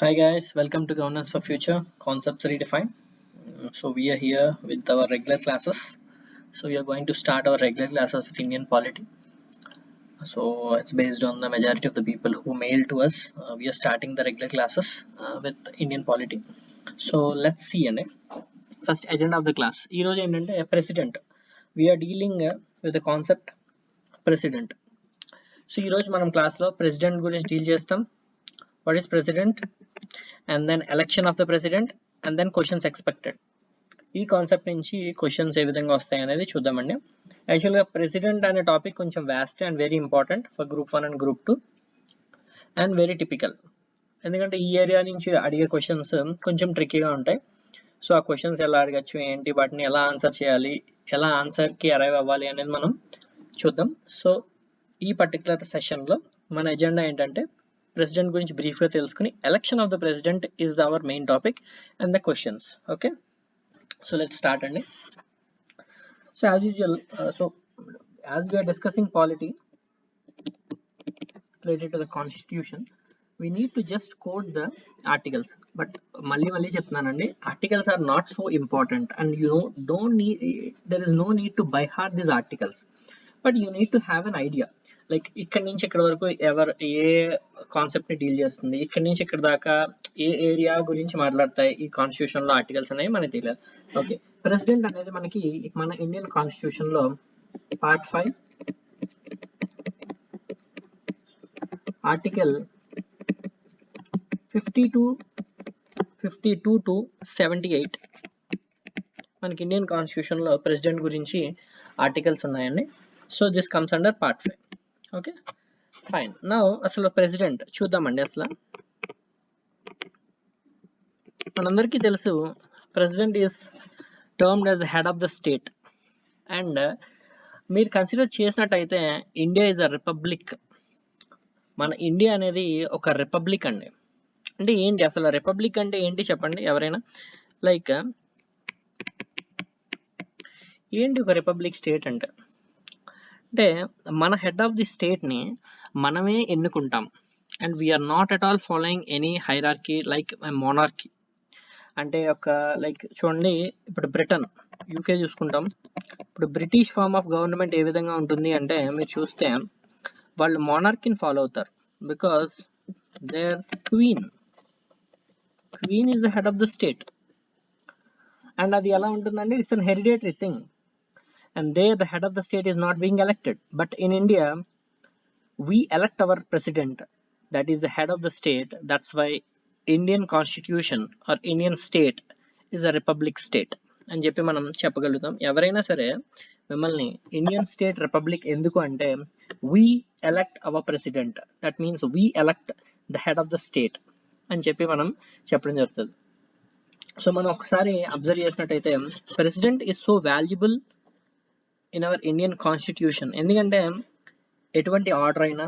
Hi guys, welcome to Governance for Future Concepts Redefined. So we are here with our regular classes. So we are going to start our regular classes with Indian polity. So it's based on the majority of the people who mail to us. We are starting the regular classes with Indian polity. So let's see. First agenda of the class. ఈ రోజు ఏంటంటే president. We are dealing with the concept president. So ఈ రోజు మనం క్లాస్లో president గురించి deal చేస్తాం. What is president? And then election of the president and then questions expected. ఈ కాన్సెప్ట్ నుంచి క్వశ్చన్స్ ఏ విధంగా వస్తాయి అనేది చూద్దామండి. యాక్చువల్గా ప్రెసిడెంట్ అనే టాపిక్ కొంచెం vast and very important for group 1 and group 2 and very typical. ఎందుకంటే ఈ ఏరియా నుంచి అడిగే క్వశ్చన్స్ కొంచెం ట్రిక్కీగా ఉంటాయి. సో ఆ క్వశ్చన్స్ ఎలా అడగచ్చు ఏంటి, వాటిని ఎలా ఆన్సర్ చేయాలి, ఎలా ఆన్సర్కి అరైవ్ అవ్వాలి అనేది మనం చూద్దాం. సో ఈ పర్టికులర్ సెషన్లో మన ఎజెండా ఏంటంటే ప్రెసిడెంట్ గురించి బ్రీఫ్గా తెలుసుకుని election of the president is our main topic and the questions. Okay, so let's start అండి. So as usual, so as we are discussing polity related to the constitution, we need to just quote the articles. But మళ్ళీ చెప్తున్నానండి, articles are not so important and there is no need to by heart these articles, but you need to have an idea. Like ఇక్కడ నుంచి ఇక్కడ వరకు ఏ concept ని deal చేస్తుంది, ఇక్కడ నుంచి ఇక్కడ దాకా ఏ ఏరియా గురించి మాట్లాడతాయి ఈ కాన్స్టిట్యూషన్ లో ఆర్టికల్స్ అనేవి మనకి తెలియాలి. ఓకే, ప్రెసిడెంట్ అనేది మనకి మన ఇండియన్ కాన్స్టిట్యూషన్ లో పార్ట్ 5 ఆర్టికల్ 52 to 78 మనకి ఇండియన్ కాన్స్టిట్యూషన్ లో ప్రెసిడెంట్ గురించి ఆర్టికల్స్ ఉన్నాయండి. So this comes under part 5. Okay fine. Now అసలు ప్రెసిడెంట్ చూద్దామండి. అసలు మనందరికీ తెలుసు president is termed as the head of the state. And మీరు కన్సిడర్ చేసినట్టయితే ఇండియా ఈజ్ అ రిపబ్లిక్. మన ఇండియా అనేది ఒక రిపబ్లిక్ అండి. అంటే ఏంటి అసలు రిపబ్లిక్ అంటే ఏంటి చెప్పండి ఎవరైనా. లైక్ ఏంటి ఒక రిపబ్లిక్ స్టేట్ అంటే మన హెడ్ ఆఫ్ ది స్టేట్ని మనమే ఎన్నుకుంటాం. And we are not at all following any hierarchy like monarchy. అంటే లైక్ చూడండి, ఇప్పుడు బ్రిటన్, యూకే చూసుకుంటాం. ఇప్పుడు బ్రిటిష్ ఫార్మ్ ఆఫ్ గవర్నమెంట్ ఏ విధంగా ఉంటుంది అంటే మీరు చూస్తే వాళ్ళు మోనార్కీని ఫాలో అవుతారు. Because their queen is the head of the state. And అది ఎలా ఉంటుందండి, it's an hereditary thing. And there the head of the state is not being elected. But in India, we elect our president, that is the head of the state. That's why Indian constitution or Indian state is a republic state అని చెప్పి మనం చెప్పగలుగుతాం. ఎవరైనా సరే మిమ్మల్ని Indian state republic ఎందుకు అంటే we elect our president, that means we elect the head of the state అని చెప్పి మనం చెప్పడం జరుగుతుంది. సో మనం ఒకసారి అబ్జర్వ్ చేసినట్టయితే president is so valuable in our Indian constitution. ఎందుకంటే ఎటువంటి ఆర్డర్ అయినా,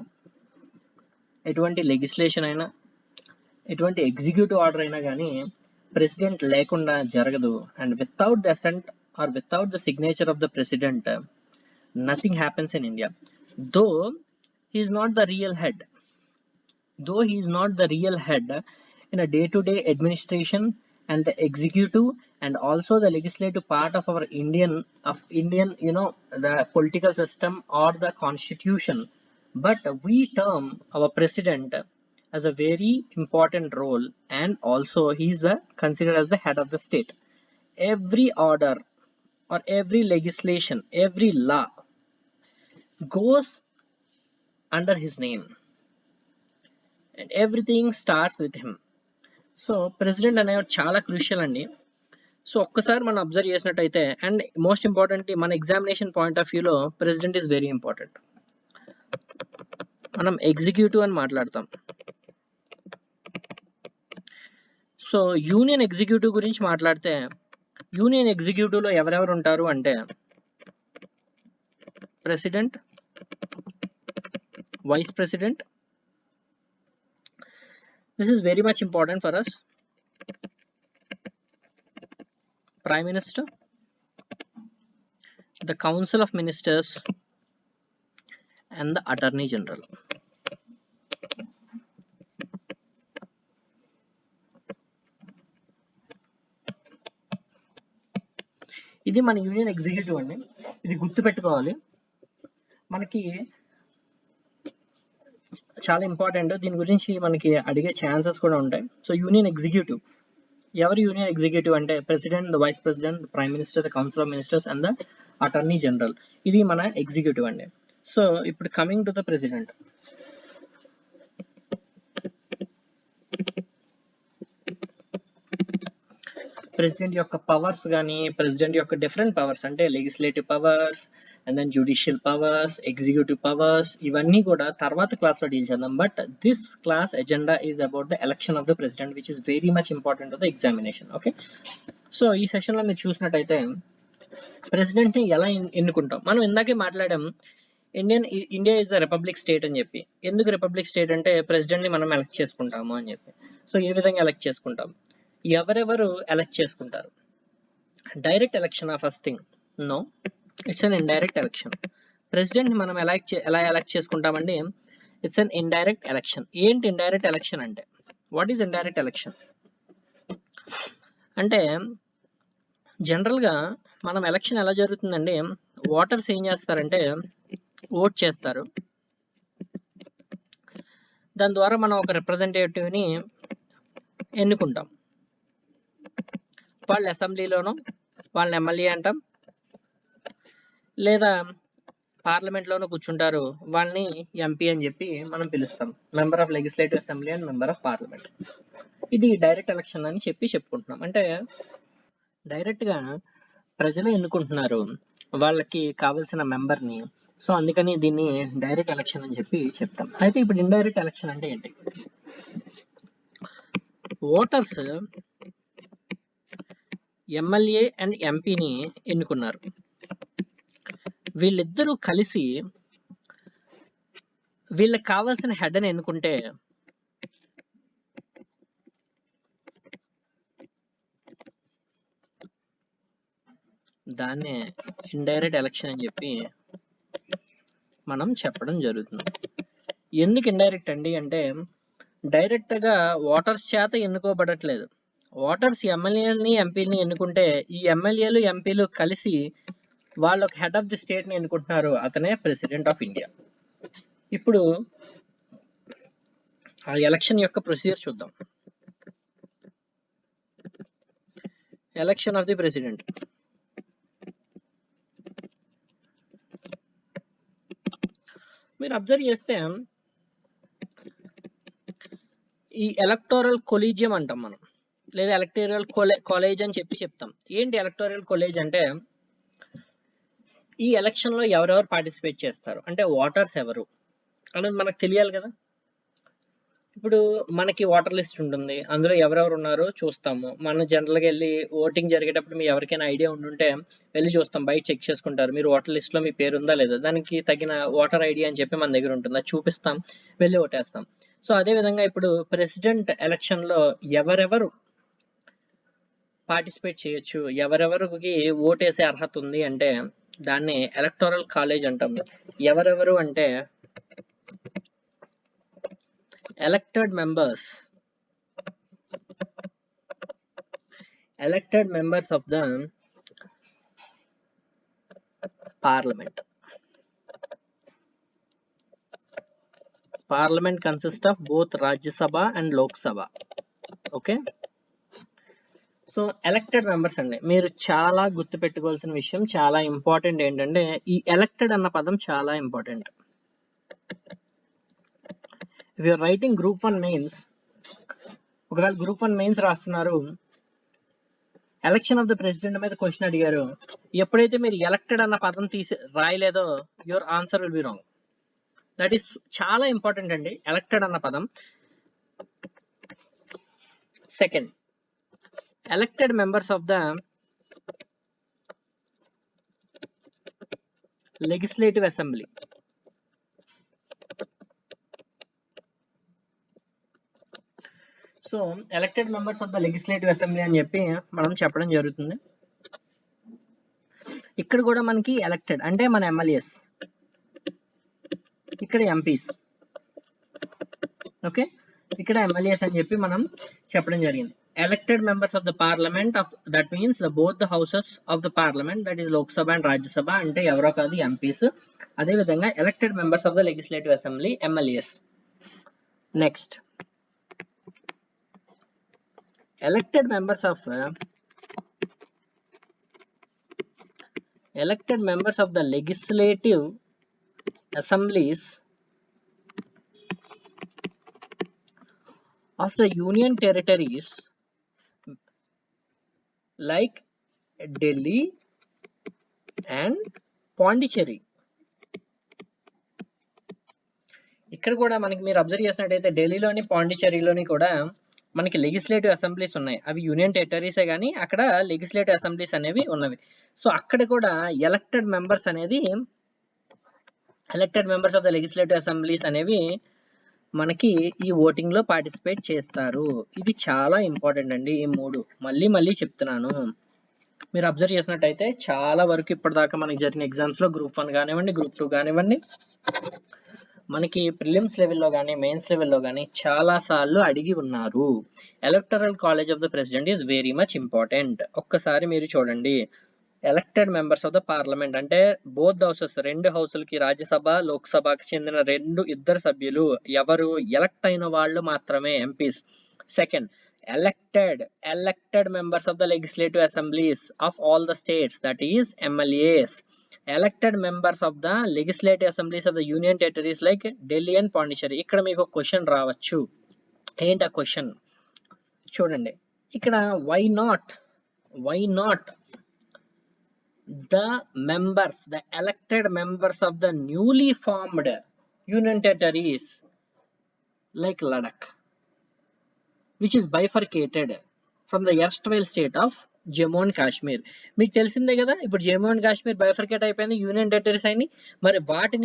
ఎటువంటి లెజిస్లేషన్ అయినా, ఎటువంటి ఎగ్జిక్యూటివ్ ఆర్డర్ అయినా కానీ ప్రెసిడెంట్ లేకుండా జరగదు. And without the assent or without the signature of the president nothing happens in India. Though he is not the real head in a day to day administration and the executive and also the legislative part of our Indian the political system or the constitution. But we term our president as a very important role, and also he is considered as the head of the state. Every order or every legislation, every law goes under his name and everything starts with him. So president అనేవి చాలా crucial అండి. So ఒక్కసారి మనం observe చేసినట్టయితే, and most important మన examination point of వ్యూలో president is very important. మనం executive అని మాట్లాడతాం. సో యూనియన్ ఎగ్జిక్యూటివ్ గురించి మాట్లాడితే యూనియన్ ఎగ్జిక్యూటివ్లో ఎవరెవరు ఉంటారు అంటే president, vice president. This is very much important for us. Prime Minister, the Council of Ministers, and the Attorney General. ఇది మన యూనియన్ ఎగ్జిక్యూటివ్ అండి. ఇది గుర్తుపెట్టుకోవాలి, మనకి చాలా ఇంపార్టెంట్. దీని గురించి మనకి అడిగే ఛాన్సెస్ కూడా ఉంటాయి. సో యూనియన్ ఎగ్జిక్యూటివ్, ఎవరు యూనియన్ ఎగ్జిక్యూటివ్ అంటే president, the vice president, the prime minister, the council of ministers and the attorney general. ఇది మన ఎగ్జిక్యూటివ్ అండి. సో ఇప్పుడు coming to the president. President యొక్క పవర్స్ కానీ, ప్రెసిడెంట్ యొక్క డిఫరెంట్ పవర్స్ అంటే legislative powers and then judicial powers, executive powers, ఇవన్నీ కూడా తర్వాత క్లాస్లో డీల్ చేద్దాం. But this class agenda is about the election of the president which is very much important of the examination. Okay, so ఈ సెషన్లో మీరు చూసినట్టయితే ప్రెసిడెంట్ని ఎలా ఎన్నుకుంటాం, మనం ఇందాకే మాట్లాడాం. India is a republic state అని చెప్పి. ఎందుకు రిపబ్లిక్ స్టేట్ అంటే ప్రెసిడెంట్ని మనం ఎలక్ట్ చేసుకుంటాము అని చెప్పి. సో ఏ విధంగా ఎలక్ట్ చేసుకుంటాం, ఎవరెవరు ఎలక్ట్ చేసుకుంటారు? Direct election first thing? No, it's an indirect election. President మనం ఎలా ఎలక్ట్ చేసుకుంటామండి? It's an indirect election. ఏంటి ఇండైరెక్ట్ ఎలక్షన్ అంటే? వాట్ ఈస్ ఇండైరెక్ట్ ఎలక్షన్ అంటే, జనరల్గా మనం ఎలక్షన్ ఎలా జరుగుతుందండి, ఓటర్స్ ఏం చేస్తారంటే ఓట్ చేస్తారు, దాని ద్వారా మనం ఒక రిప్రజెంటేటివ్ని ఎన్నుకుంటాం. వాళ్ళు అసెంబ్లీలోనో వాళ్ళని ఎమ్మెల్యే అంటాం, లేదా పార్లమెంట్లోనూ కూర్చుంటారు, వాళ్ళని ఎంపీ అని చెప్పి మనం పిలుస్తాం, member of legislative assembly and member of parliament. ఇది డైరెక్ట్ ఎలక్షన్ అని చెప్పుకుంటున్నాం. అంటే డైరెక్ట్గా ప్రజలే ఎన్నుకుంటున్నారు వాళ్ళకి కావాల్సిన మెంబర్ని. సో అందుకని దీన్ని డైరెక్ట్ ఎలక్షన్ అని చెప్పి చెప్తాం. అయితే ఇప్పుడు ఇండైరెక్ట్ ఎలక్షన్ అంటే ఏంటి? ఓటర్స్ ఎమ్మెల్యే అండ్ ఎంపీని ఎన్నుకున్నారు, వీళ్ళిద్దరూ కలిసి వీళ్ళకి కావాల్సిన హెడ్ అని ఎన్నుకుంటే దాన్నే ఇండైరెక్ట్ ఎలక్షన్ అని చెప్పి మనం చెప్పడం జరుగుతుంది. ఎందుకు ఇండైరెక్ట్ అండి అంటే, డైరెక్ట్గా ఓటర్స్ చేత ఎన్నుకోబడట్లేదు. ఓటర్స్ ఎమ్మెల్యేలని ఎంపీలని ఎన్నుకుంటే ఈ ఎమ్మెల్యేలు ఎంపీలు కలిసి వాళ్ళు ఒక హెడ్ ఆఫ్ ది స్టేట్ని ఎన్నుకుంటున్నారు, అతనే ప్రెసిడెంట్ ఆఫ్ ఇండియా. ఇప్పుడు ఆ ఎలక్షన్ యొక్క ప్రొసీజర్ చూద్దాం. Election of the president. మీరు అబ్జర్వ్ చేస్తే ఈ ఎలక్టోరల్ కొలీజియం అంటాం మనం, లేదా ఎలక్టోరల్ కాలేజ్ అని చెప్తాం. ఏంటి ఎలక్టోరల్ కాలేజ్ అంటే, ఈ ఎలక్షన్లో ఎవరెవరు పార్టిసిపేట్ చేస్తారు అంటే ఓటర్స్ ఎవరు అనేది మనకు తెలియాలి కదా. ఇప్పుడు మనకి ఓటర్ లిస్ట్ ఉంటుంది, అందులో ఎవరెవరు ఉన్నారో చూస్తాము. మనం జనరల్గా వెళ్ళి ఓటింగ్ జరిగేటప్పుడు మీ ఎవరికైనా ఐడియా ఉండుంటే వెళ్ళి చూస్తాం, బయట చెక్ చేసుకుంటారు మీరు ఓటర్ లిస్ట్లో మీ పేరు ఉందా లేదా, దానికి తగిన ఓటర్ ఐడి అని చెప్పి మన దగ్గర ఉంటుంది, అది చూపిస్తాం, వెళ్ళి ఓటేస్తాం. సో అదేవిధంగా ఇప్పుడు ప్రెసిడెంట్ ఎలక్షన్లో ఎవరెవరు పార్టిసిపేట్ చేయొచ్చు, ఎవరెవరికి ఓటేసే అర్హత ఉంది అంటే దాన్ని ఎలక్టోరల్ కాలేజ్ అంటాం. ఎవరెవరు అంటే elected members of the parliament. Parliament consists of both Rajya Sabha and Lok Sabha. Okay, so elected members అండి, మీరు చాలా గుర్తుపెట్టుకోవాల్సిన విషయం, చాలా ఇంపార్టెంట్ ఏంటంటే ఈ ఎలక్టెడ్ అన్న పదం చాలా important. If you are writing group 1 mains, ఒకవేళ గ్రూప్ 1 మెయిన్స్ రాస్తున్నారు, ఎలక్షన్ ఆఫ్ ద ప్రెసిడెంట్ మీద క్వశ్చన్ అడిగారు, ఎప్పుడైతే మీరు ఎలక్టెడ్ అన్న పదం తీసి రాయలేదో your answer will be wrong. That is చాలా ఇంపార్టెంట్ అండి ఎలక్టెడ్ అన్న పదం. Second, elected members of the legislative assembly. So elected members of the legislative assembly అని చెప్పి మనం చెప్పడం జరుగుతుంది. ఇక్కడ కూడా మనకి ఎలక్టెడ్ అంటే మన ఎమ్మెల్యేస్, ఇక్కడ ఎంపీస్. ఓకే, ఇక్కడ ఎమ్మెల్యేస్ అని చెప్పి మనం చెప్పడం జరిగింది. Elected members of the parliament of that means both the houses of the parliament that is Lok Sabha and Rajya Sabha అంటే ఎవరో కాదు ఎంపీస్. అదేవిధంగా elected members of the legislative assembly MLAs. Next elected members of the legislative assemblies of the union territories like Delhi and Pondicherry. ఇక్కడ కూడా మనకి మీరు observe చేసినట్టయితే ఢిల్లీలోని పాండిచ్చేరిలోని కూడా మనకి లెజిస్లేటివ్ అసెంబ్లీస్ ఉన్నాయి. అవి యూనియన్ టెరిటరీసే కానీ అక్కడ లెజిస్లేటివ్ అసెంబ్లీస్ అనేవి ఉన్నవి. సో అక్కడ కూడా elected members of the legislative assemblies అనేవి మనకి ఈ ఓటింగ్ లో పార్టిసిపేట్ చేస్తారు. ఇది చాలా ఇంపార్టెంట్ అండి. ఈ మూడు మళ్ళీ చెప్తున్నాను. మీరు అబ్జర్వ్ చేసినట్టయితే చాలా వరకు ఇప్పటిదాకా మనకి జరిగిన ఎగ్జామ్స్ లో గ్రూప్ 1 కానివ్వండి, గ్రూప్ 2 కానివ్వండి, మనకి ప్రిలిమ్స్ లెవెల్లో కానీ మెయిన్స్ లెవెల్లో కానీ చాలా సార్లు అడిగి ఉన్నారు. Electoral college of the president is very much important. ఒక్కసారి మీరు చూడండి, elected members of the parliament అంటే బోత్ హౌసెస్, రెండు హౌసులకి, రాజ్యసభ లోక్సభకి చెందిన ఇద్దరు సభ్యులు ఎవరు ఎలక్ట్ అయిన వాళ్ళు మాత్రమే MPs. Second, elected members of the legislative assemblies of all the states, that is MLAs. Elected members of the legislative assemblies of the union territories like Delhi and Pondicherry. ఇక్కడ మీకు క్వశ్చన్ రావచ్చు. ఏంటి ఆ question చూడండి. ఇక్కడ why not the elected members of the newly formed union territories like Ladakh, which is bifurcated from the erstwhile state of Jammu and Kashmir. మీకు తెలిసిందే కదా, ఇప్పుడు జమ్మూ అండ్ కాశ్మీర్ బైఫర్కేట్ అయిపోయింది, యూనియన్ టెరిటరీస్ అయినాయి. మరి వాటి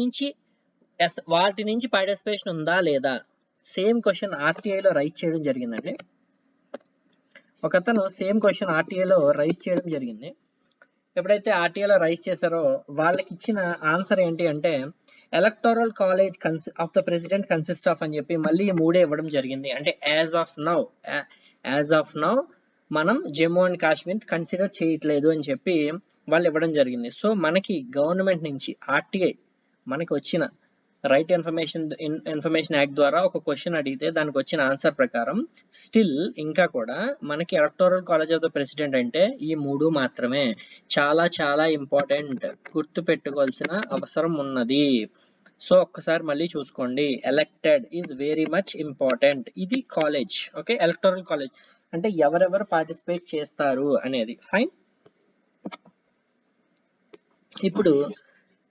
నుంచి పార్టిసిపేషన్ ఉందా లేదా? సేమ్ క్వశ్చన్ ఆర్టీఐలో రైజ్ చేయడం జరిగిందండి. ఒకతను సేమ్ క్వశ్చన్ ఆర్టీఐలో రైజ్ చేయడం జరిగింది. ఎప్పుడైతే ఆర్టీఐలో రైజ్ చేశారో వాళ్ళకి ఇచ్చిన ఆన్సర్ ఏంటి అంటే electoral college of the president consist of అని చెప్పి మళ్ళీ మూడే ఇవ్వడం జరిగింది. అంటే యాజ్ ఆఫ్ నౌ మనం జమ్మూ అండ్ కాశ్మీర్ కన్సిడర్ చేయట్లేదు అని చెప్పి వాళ్ళు ఇవ్వడం జరిగింది. సో మనకి గవర్నమెంట్ నుంచి ఆర్టీఐ మనకి వచ్చిన రైట్ ఇన్ఫర్మేషన్ యాక్ట్ ద్వారా ఒక క్వశ్చన్ అడిగితే దానికి వచ్చిన ఆన్సర్ ప్రకారం స్టిల్ ఇంకా కూడా మనకి electoral college of the president అంటే ఈ మూడు మాత్రమే. చాలా ఇంపార్టెంట్, గుర్తు పెట్టుకోవాల్సిన అవసరం ఉన్నది. సో ఒక్కసారి మళ్ళీ చూసుకోండి, elected is very much important. ఇది కాలేజ్, ఓకే, ఎలక్టోరల్ కాలేజ్ అంటే ఎవరెవరు పార్టిసిపేట్ చేస్తారు అనేది. ఫైన్. ఇప్పుడు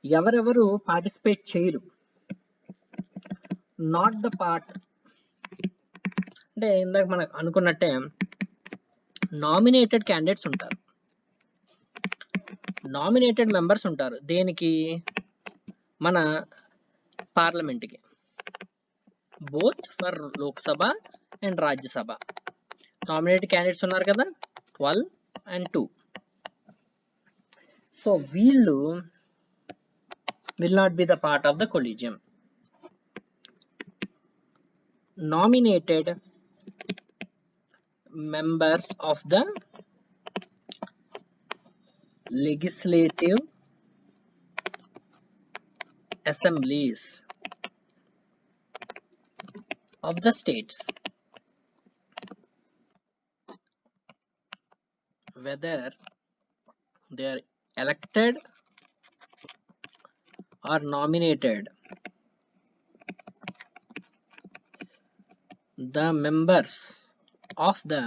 ఎవరెవరు పార్టిసిపేట్ చేయరు, నాట్ ద పార్ట్ అంటే ఇందాక మనకు అనుకున్నట్టే నామినేటెడ్ క్యాండిడేట్స్ ఉంటారు, నామినేటెడ్ మెంబర్స్ ఉంటారు. దేనికి? మన పార్లమెంట్కి, both for Lok Sabha and Rajya Sabha. Nominated candidates ఉన్నారు కదా, 12 and 2. సో వీళ్ళు will not be the part of the collegium. Nominated members of the legislative assemblies of the states, whether they are elected or nominated, the members of the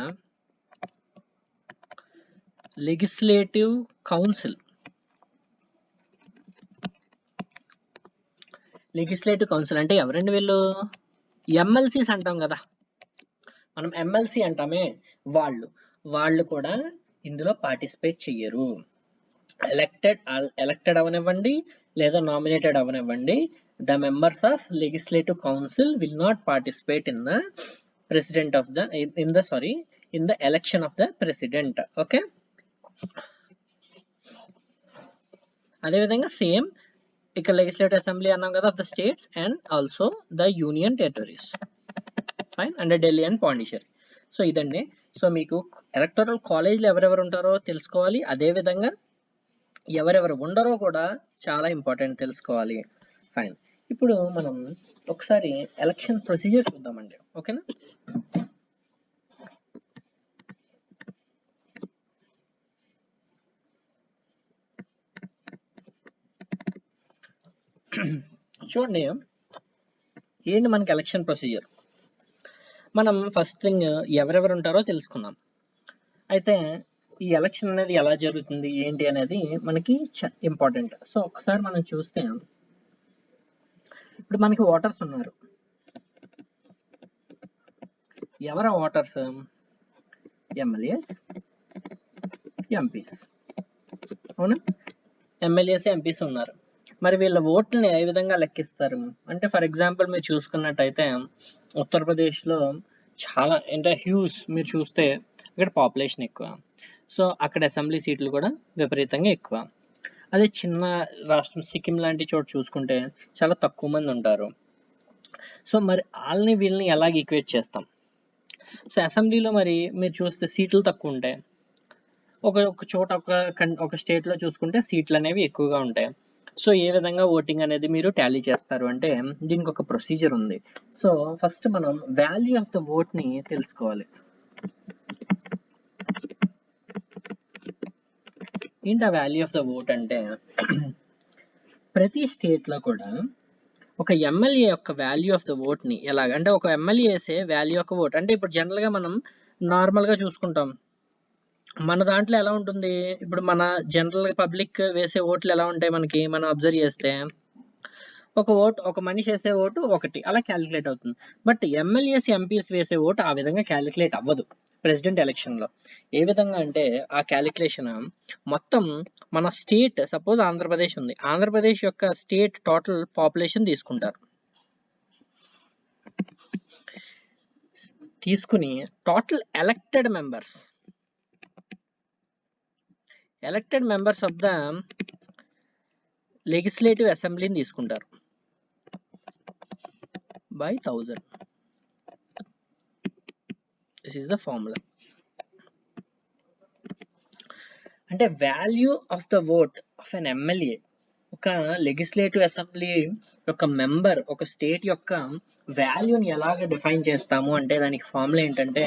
legislative council. Legislative council అంటే ఎవరండి వీళ్ళు? MLCs అంటాం కదా మనం, MLC అంటామే, వాళ్ళు కూడా ఇందులో participate చెయ్యరు. ఎలక్టెడ్ అవనివ్వండి లేదా నామినేటెడ్ అవనివ్వండి, the members of legislative council will not participate in the election of the president. Okay, అదేవిధంగా సేమ్ ఇక్కడ లెజిస్లేటివ్ అసెంబ్లీ అన్నాం కదా of the states and also the union territories. Fine, and Delhi and Pondicherry. So ఇదండి. So మీకు electoral కాలేజ్లో ఎవరెవరు ఉంటారో తెలుసుకోవాలి, అదేవిధంగా ఎవరెవరు ఉండరో కూడా చాలా ఇంపార్టెంట్ తెలుసుకోవాలి. ఫైన్. ఇప్పుడు మనం ఒకసారి ఎలక్షన్ ప్రొసీజర్ చూద్దామండి. ఓకేనా? చూడండి, ఏంటి మనకి ఎలక్షన్ ప్రొసీజర్. మనం ఫస్ట్ థింగ్ ఎవరెవరు ఉంటారో తెలుసుకుందాం. అయితే ఈ ఎలక్షన్ అనేది ఎలా జరుగుతుంది ఏంటి అనేది మనకి ఇంపార్టెంట్. సో ఒకసారి మనం చూస్తే ఇప్పుడు మనకి ఓటర్స్ ఉన్నారు. ఎవరు ఓటర్స్? MLAs, MPs. అవునా? ఎమ్మెల్యేస్, ఎంపీస్ ఉన్నారు. మరి వీళ్ళ ఓట్లని ఏ విధంగా లెక్కిస్తారు అంటే, ఫర్ ఎగ్జాంపుల్ మీరు చూసుకున్నట్టయితే ఉత్తరప్రదేశ్లో చాలా అంటే హ్యూజ్, మీరు చూస్తే ఇక్కడ పాపులేషన్ ఎక్కువ. సో అక్కడ అసెంబ్లీ సీట్లు కూడా విపరీతంగా ఎక్కువ. అదే చిన్న రాష్ట్రం సిక్కిం లాంటి చోట చూసుకుంటే చాలా తక్కువ మంది ఉంటారు. సో మరి వాళ్ళని వీళ్ళని ఎలాగ ఈక్వేట్ చేస్తాం? సో అసెంబ్లీలో మరి మీరు చూస్తే సీట్లు తక్కువ ఉంటాయి, ఒక చోట ఒక స్టేట్లో చూసుకుంటే సీట్లు అనేవి ఎక్కువగా ఉంటాయి. సో ఏ విధంగా ఓటింగ్ అనేది మీరు టాలీ చేస్తారు అంటే, దీనికి ఒక ప్రొసీజర్ ఉంది. సో ఫస్ట్ మనం వాల్యూ ఆఫ్ ద ఓట్ని తెలుసుకోవాలి. ఏంటి ఆ వాల్యూ ఆఫ్ ద ఓట్ అంటే, ప్రతి స్టేట్లో కూడా ఒక ఎమ్మెల్యే యొక్క వాల్యూ ఆఫ్ ద ఓట్ని ఎలాగంటే, ఒక ఎమ్మెల్యే వేసే వాల్యూ ఆఫ్ ఓట్ అంటే, ఇప్పుడు జనరల్గా మనం నార్మల్గా చూసుకుంటాం. మన దాంట్లో ఎలా ఉంటుంది, ఇప్పుడు మన జనరల్ పబ్లిక్ వేసే ఓట్లు ఎలా ఉంటాయి మనకి, మనం అబ్జర్వ్ చేస్తే ఒక ఓటు, ఒక మనిషి వేసే ఓటు ఒకటి అలా క్యాలిక్యులేట్ అవుతుంది. బట్ ఎమ్మెల్యేస్, ఎంపీస్ వేసే ఓటు ఆ విధంగా క్యాలిక్యులేట్ అవ్వదు ప్రెసిడెంట్ ఎలక్షన్లో. ఏ విధంగా అంటే ఆ క్యాలిక్యులేషన్ మొత్తం మన స్టేట్, సపోజ్ ఆంధ్రప్రదేశ్ ఉంది, ఆంధ్రప్రదేశ్ యొక్క స్టేట్ టోటల్ పాపులేషన్ తీసుకుని total elected members of the legislative అసెంబ్లీని తీసుకుంటారు by 1000. This is the formula. అంటే value of the vote of N MLA, ఒక లెజిస్లేటివ్ అసెంబ్లీ యొక్క మెంబర్, ఒక స్టేట్ యొక్క వాల్యూని ఎలాగ డిఫైన్ చేస్తాము అంటే, దానికి ఫార్ములా ఏంటంటే,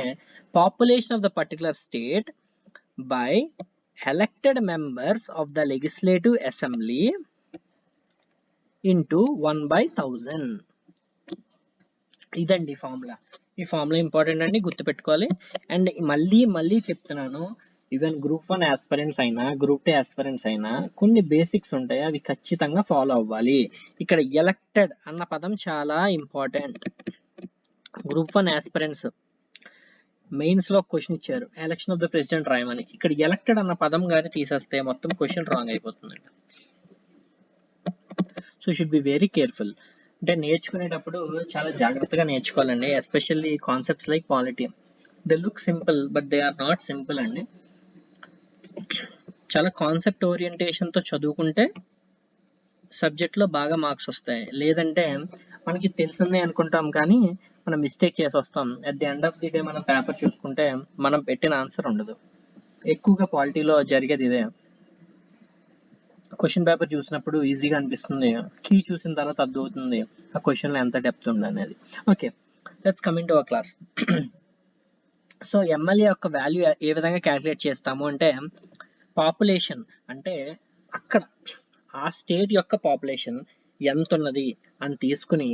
population of the particular state by elected members of the legislative assembly into 1/1000. ఇదండి ఫార్ములా. ఈ ఫార్ములా ఇంపార్టెంట్ అండి, గుర్తుపెట్టుకోవాలి. అండ్ మళ్ళీ చెప్తున్నాను, ఈవెన్ గ్రూప్ 1 ఆస్పిరెంట్స్ అయినా, గ్రూప్ 2 ఆస్పిరెంట్స్ అయినా కొన్ని బేసిక్స్ ఉంటాయి, అవి ఖచ్చితంగా ఫాలో అవ్వాలి. ఇక్కడ ఎలక్టెడ్ అన్న పదం చాలా ఇంపార్టెంట్. గ్రూప్ 1 ఆస్పిరెంట్స్ మెయిన్స్ లో క్వశ్చన్ ఇచ్చారు, ఎలక్షన్ ఆఫ్ ద ప్రెసిడెంట్ రాయమని. ఇక్కడ ఎలక్టెడ్ అన్న పదం కానీ తీసేస్తే మొత్తం క్వశ్చన్ రాంగ్ అయిపోతుందండి. So should be very careful. అంటే నేర్చుకునేటప్పుడు చాలా జాగ్రత్తగా నేర్చుకోవాలండి, especially concepts like polity. They look simple but they are not simple అండి. చాలా కాన్సెప్ట్ ఓరియంటేషన్తో చదువుకుంటే సబ్జెక్ట్లో బాగా మార్క్స్ వస్తాయి, లేదంటే మనకి తెలిసిందే అనుకుంటాం కానీ మనం మిస్టేక్ చేసి వస్తాం. At the end of the day మనం పేపర్ చూసుకుంటే మనం పెట్టిన ఆన్సర్ ఉండదు. ఎక్కువగా పాలిటీలో జరిగేది ఇదే. క్వశ్చన్ పేపర్ చూసినప్పుడు ఈజీగా అనిపిస్తుంది, కీ చూసిన తర్వాత అర్థమవుతుంది ఆ క్వశ్చన్లో ఎంత డెప్త్ ఉంది అనేది. Okay, let's coming to our class. So MLA యొక్క వాల్యూ ఏ విధంగా క్యాలిక్యులేట్ చేస్తాము అంటే, పాపులేషన్ అంటే అక్కడ ఆ స్టేట్ యొక్క పాపులేషన్ ఎంత ఉన్నది అని తీసుకుని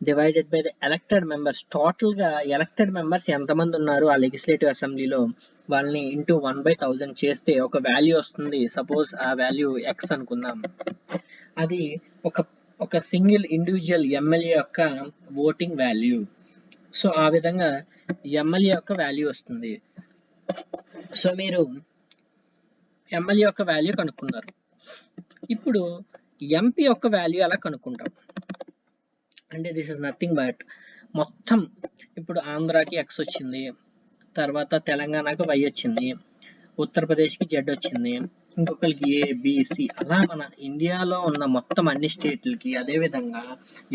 divided by the elected members, టోటల్గా ఎలక్టెడ్ మెంబర్స్ ఎంతమంది ఉన్నారు ఆ లెజిస్లేటివ్ అసెంబ్లీలో, వాళ్ళని ఇంటూ 1/1000 చేస్తే ఒక వాల్యూ వస్తుంది. సపోజ్ ఆ వాల్యూ ఎక్స్ అనుకుందాం. అది ఒక సింగిల్ ఇండివిజువల్ ఎమ్మెల్యే యొక్క ఓటింగ్ వాల్యూ. సో ఆ విధంగా ఎమ్మెల్యే యొక్క వాల్యూ వస్తుంది. సో మీరు ఎమ్మెల్యే యొక్క వాల్యూ కనుక్కున్నారు. ఇప్పుడు ఎంపీ యొక్క వాల్యూ ఎలా కనుక్కుంటాం అంటే, దిస్ ఇస్ నథింగ్ బట్ మొత్తం ఇప్పుడు ఆంధ్రాకి ఎక్స్ వచ్చింది, తర్వాత తెలంగాణకు వై వచ్చింది, ఉత్తరప్రదేశ్కి జెడ్ వచ్చింది, ఇంకొకరికి ఏబిసి, అలా మన ఇండియాలో ఉన్న మొత్తం అన్ని స్టేట్లకి, అదేవిధంగా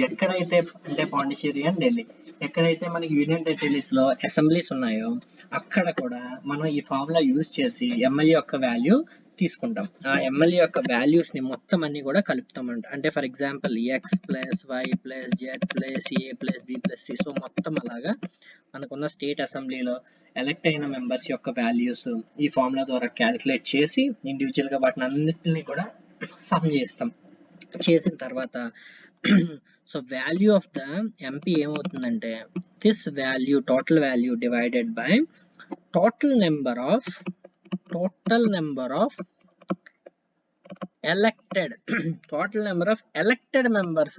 ఎక్కడైతే అంటే పాండిచేరి అండ్ ఢిల్లీ, ఎక్కడైతే మనకి యూనియన్ టెరిటరీస్లో అసెంబ్లీస్ ఉన్నాయో అక్కడ కూడా మనం ఈ ఫార్ములా యూజ్ చేసి ఎమ్మెల్యే యొక్క వాల్యూ తీసుకుంటాం. ఆ ఎమ్మెల్యే యొక్క వాల్యూస్ని మొత్తం అన్ని కూడా కలుపుతామంట. అంటే for example X plus Y plus Z plus A plus B plus C. So మొత్తం అలాగా మనకున్న స్టేట్ అసెంబ్లీలో ఎలక్ట్ అయిన మెంబర్స్ యొక్క వాల్యూస్ ఈ ఫార్ములా ద్వారా క్యాలిక్యులేట్ చేసి ఇండివిజువల్గా వాటిని అన్నిటిని కూడా సమ్ చేస్తాం. చేసిన తర్వాత so value of the MP ఏమవుతుందంటే this value total value divided by total number of elected total number of elected members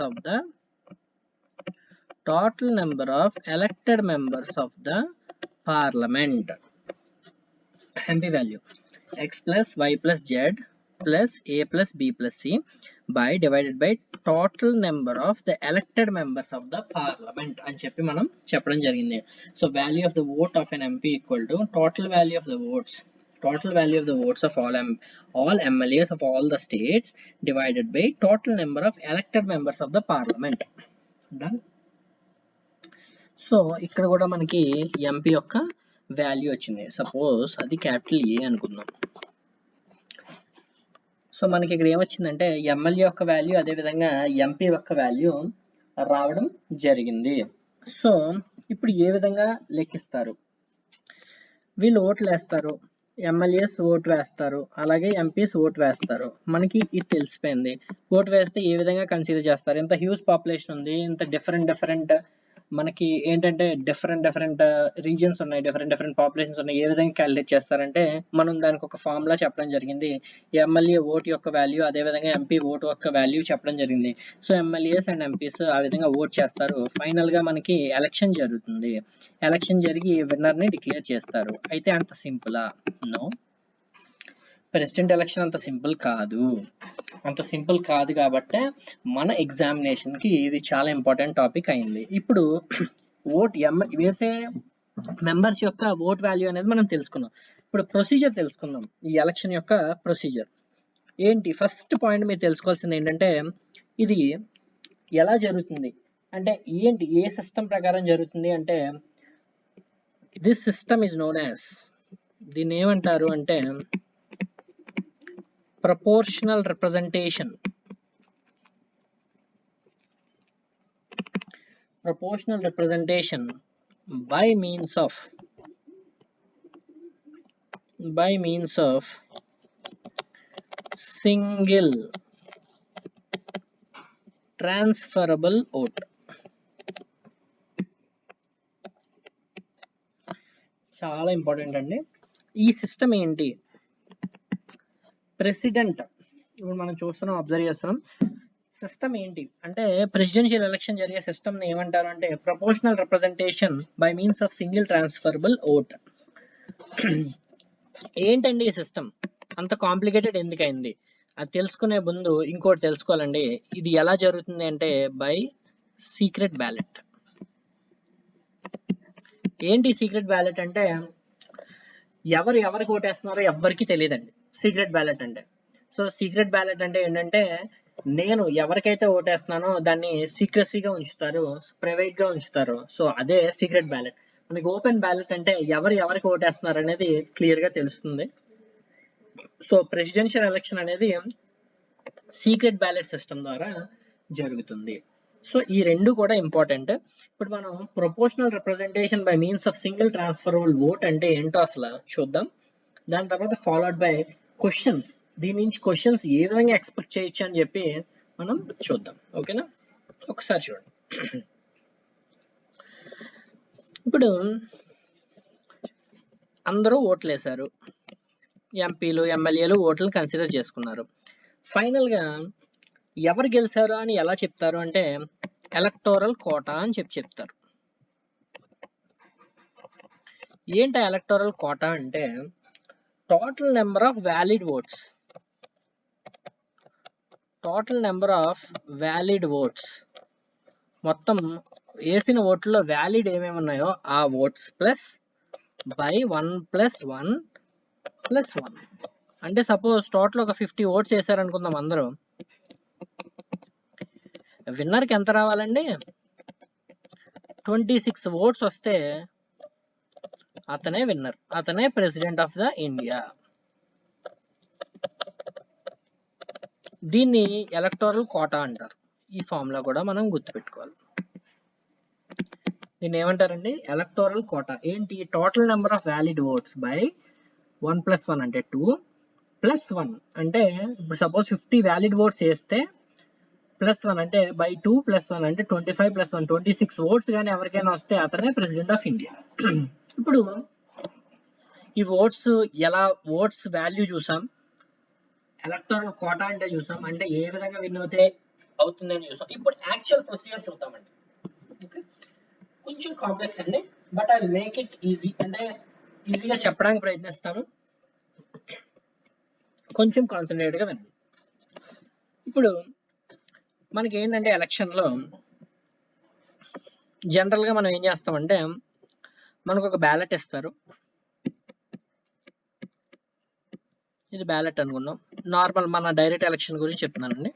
of the parliament. MP value x plus y plus z plus a plus b plus c by divided by total number of the elected members of the parliament అని చెప్పి మనం చెప్పడం జరిగింది. So value of the vote of an MP equal to total value of the votes of all MLAs of all the states divided by total number of elected members of the parliament. Done. So ఇక్కడ కూడా మనకి MP యొక్క value వచ్చింది. Suppose అది capital ఏ అనుకుందాం. So మనకి ఇక్కడ ఏమొచ్చిందంటే MLA యొక్క వాల్యూ, అదేవిధంగా ఎంపీ యొక్క వాల్యూ రావడం జరిగింది. సో ఇప్పుడు ఏ విధంగా లెక్కిస్తారు? వీళ్ళు ఓట్లు వేస్తారు, ఎమ్మెల్యేస్ ఓటు వేస్తారు, అలాగే ఎంపీస్ ఓటు వేస్తారు. మనకి ఇది తెలిసిపోయింది. ఓటు వేస్తే ఏ విధంగా కన్సిడర్ చేస్తారు? ఇంత హ్యూజ్ పాపులేషన్ ఉంది, ఇంత డిఫరెంట్ మనకి ఏంటంటే డిఫరెంట్ రీజియన్స్ ఉన్నాయి, డిఫరెంట్ పాపులేషన్స్ ఉన్నాయి. ఏ విధంగా క్యాలిక్యులేట్ చేస్తారంటే మనం దానికి ఒక ఫార్ములా చెప్పడం జరిగింది. ఎమ్మెల్యే ఓటు యొక్క వాల్యూ, అదేవిధంగా ఎంపీ ఓటు యొక్క వాల్యూ చెప్పడం జరిగింది. సో ఎమ్మెల్యేస్ అండ్ ఎంపీస్ ఆ విధంగా ఓట్ చేస్తారు. ఫైనల్గా మనకి ఎలక్షన్ జరుగుతుంది. ఎలక్షన్ జరిగి విన్నర్ని డిక్లేర్ చేస్తారు. అయితే అంత సింపులా? నో. ప్రెసిడెంట్ ఎలక్షన్ అంత సింపుల్ కాదు కాబట్టి మన ఎగ్జామినేషన్కి ఇది చాలా ఇంపార్టెంట్ టాపిక్ అయింది. ఇప్పుడు ఓట్ వేసే మెంబర్స్ యొక్క ఓట్ వాల్యూ అనేది మనం తెలుసుకున్నాం. ఇప్పుడు ప్రొసీజర్ తెలుసుకుందాం. ఈ ఎలక్షన్ యొక్క ప్రొసీజర్ ఏంటి? ఫస్ట్ పాయింట్ మీరు తెలుసుకోవాల్సింది ఏంటంటే ఇది ఎలా జరుగుతుంది అంటే ఏంటి, ఏ సిస్టమ్ ప్రకారం జరుగుతుంది అంటే this system is known as, దీన్ని ఏమంటారు అంటే proportional representation by means of single transferable vote. చాలా ఇంపార్టెంట్ అండి. ఈ సిస్టమ్ ఏంటి? ప్రెసిడెంట్, ఇప్పుడు మనం చూస్తున్నాం, అబ్జర్వ్ చేస్తున్నాం. సిస్టమ్ ఏంటి అంటే ప్రెసిడెన్షియల్ ఎలక్షన్ జరిగే సిస్టమ్ ని ఏమంటారు అంటే proportional representation by means of single transferable vote. ఏంటండి ఈ సిస్టమ్? అంత కాంప్లికేటెడ్ ఎందుకైంది? అది తెలుసుకునే ముందు ఇంకోటి తెలుసుకోవాలండి. ఇది ఎలా జరుగుతుంది అంటే బై సీక్రెట్ బ్యాలెట్. ఏంటి సీక్రెట్ బ్యాలెట్ అంటే ఎవరికి ఓటేస్తున్నారో ఎవ్వరికి తెలియదండి సీక్రెట్ బ్యాలెట్ అంటే. సో సీక్రెట్ బ్యాలెట్ అంటే ఏంటంటే నేను ఎవరికైతే ఓటేస్తున్నానో దాన్ని సీక్రెసీగా ఉంచుతారు, ప్రైవేట్గా ఉంచుతారు. సో అదే సీక్రెట్ బ్యాలెట్. మనకి ఓపెన్ బ్యాలెట్ అంటే ఎవరికి ఓటేస్తున్నారు అనేది క్లియర్గా తెలుస్తుంది. సో ప్రెసిడెన్షియల్ ఎలక్షన్ అనేది సీక్రెట్ బ్యాలెట్ సిస్టమ్ ద్వారా జరుగుతుంది. సో ఈ రెండు కూడా ఇంపార్టెంట్. ఇప్పుడు మనం proportional representation by means of single transferable vote అంటే ఏంటో అసలు చూద్దాం. దాని తర్వాత ఫాలోడ్ బై క్వశ్చన్స్. దీని నుంచి క్వశ్చన్స్ ఏ విధంగా ఎక్స్పెక్ట్ చేయొచ్చు అని చెప్పి మనం చూద్దాం. ఓకేనా? ఒకసారి చూడండి. ఇప్పుడు అందరూ ఓట్లు వేశారు, ఎంపీలు ఎమ్మెల్యేలు ఓట్లను కన్సిడర్ చేసుకున్నారు. ఫైనల్గా ఎవరు గెలిచారు అని ఎలా చెప్తారు అంటే ఎలక్టోరల్ కోటా అని చెప్తారు. ఏంటి ఎలక్టోరల్ కోటా అంటే total number of valid oats, మొత్తం వేసిన ఓట్లలో వ్యాలిడ్ ఏమేమి ఉన్నాయో ఆ ఓట్స్ ప్లస్ బై 1 + 1 + 1. అంటే సపోజ్ టోటల్ ఒక 50 ఓట్స్ వేసారు అనుకుందాం అందరూ. విన్నర్కి ఎంత రావాలండి? 26 ఓట్స్ వస్తే అతనే విన్నర్, అతనే ప్రెసిడెంట్ ఆఫ్ ద ఇండియా. దీన్ని ఎలక్టోరల్ కోటా అంటారు. ఈ ఫార్ములా కూడా మనం గుర్తుపెట్టుకోవాలి. దీన్ని ఏమంటారండి? Electoral quota. ఏంటి? Total number of valid votes by 1 + 1 అంటే 2 + 1 అంటే ఇప్పుడు సపోజ్ 50 వ్యాలిడ్ ఓట్స్ వేస్తే +1 అంటే బై 2 + 1 అంటే 25 + 1 26 ఓట్స్ కానీ ఎవరికైనా వస్తే అతనే ప్రెసిడెంట్ ఆఫ్ ఇండియా. ఇప్పుడు ఈ ఓట్స్ ఎలా, ఓట్స్ వాల్యూ చూసాం, ఎలక్టోరల్ కోటా అంటే చూసాం, అంటే ఏ విధంగా విన్ అవుతుందని చూసాం. ఇప్పుడు యాక్చువల్ ప్రొసీజర్ చూద్దామండి. ఓకే, కొంచెం కాంప్లెక్స్ అండి, but I will make it easy. అంటే ఈజీగా చెప్పడానికి ప్రయత్నిస్తాను, కొంచెం కాన్సన్ట్రేట్ గా వినండి. ఇప్పుడు మనకి ఏంటంటే ఎలక్షన్లో జనరల్గా మనం ఏం చేస్తామంటే మనకు ఒక బ్యాలెట్ ఇస్తారు. ఇది బ్యాలెట్ అనుకున్నాం. నార్మల్ మన డైరెక్ట్ ఎలక్షన్ గురించి చెప్తున్నానండి.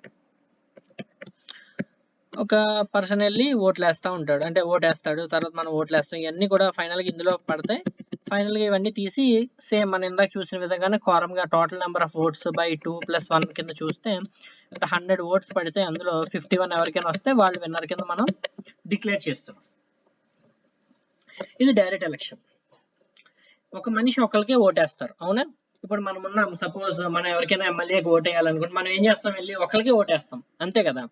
ఒక పర్సన్ వెళ్ళి ఓట్లు వేస్తూ ఉంటాడు, అంటే ఓటు వేస్తాడు, తర్వాత మనం ఓట్లు వేస్తాం. ఇవన్నీ కూడా ఫైనల్గా ఇందులో పడతాయి. ఫైనల్గా ఇవన్నీ తీసి సేమ్ మనం ఇందాక చూసిన విధంగానే కోరంగా total number of votes by 2 + 1 కింద చూస్తే 100 ఓట్స్ పడితే అందులో 51 ఎవరికైనా వస్తే వాళ్ళు విన్నర్ కింద మనం డిక్లేర్ చేస్తున్నాం. ఇది డైరెక్ట్ ఎలక్షన్. ఒక మనిషి ఒకరికే ఓటేస్తారు, అవునా? ఇప్పుడు మనం ఉన్నాం, సపోజ్ మనం ఎవరికైనా ఎమ్మెల్యేకి ఓటేయాలనుకుంటే మనం ఏం చేస్తాం? వెళ్ళి ఒకరికే ఓటేస్తాం, అంతే కదా?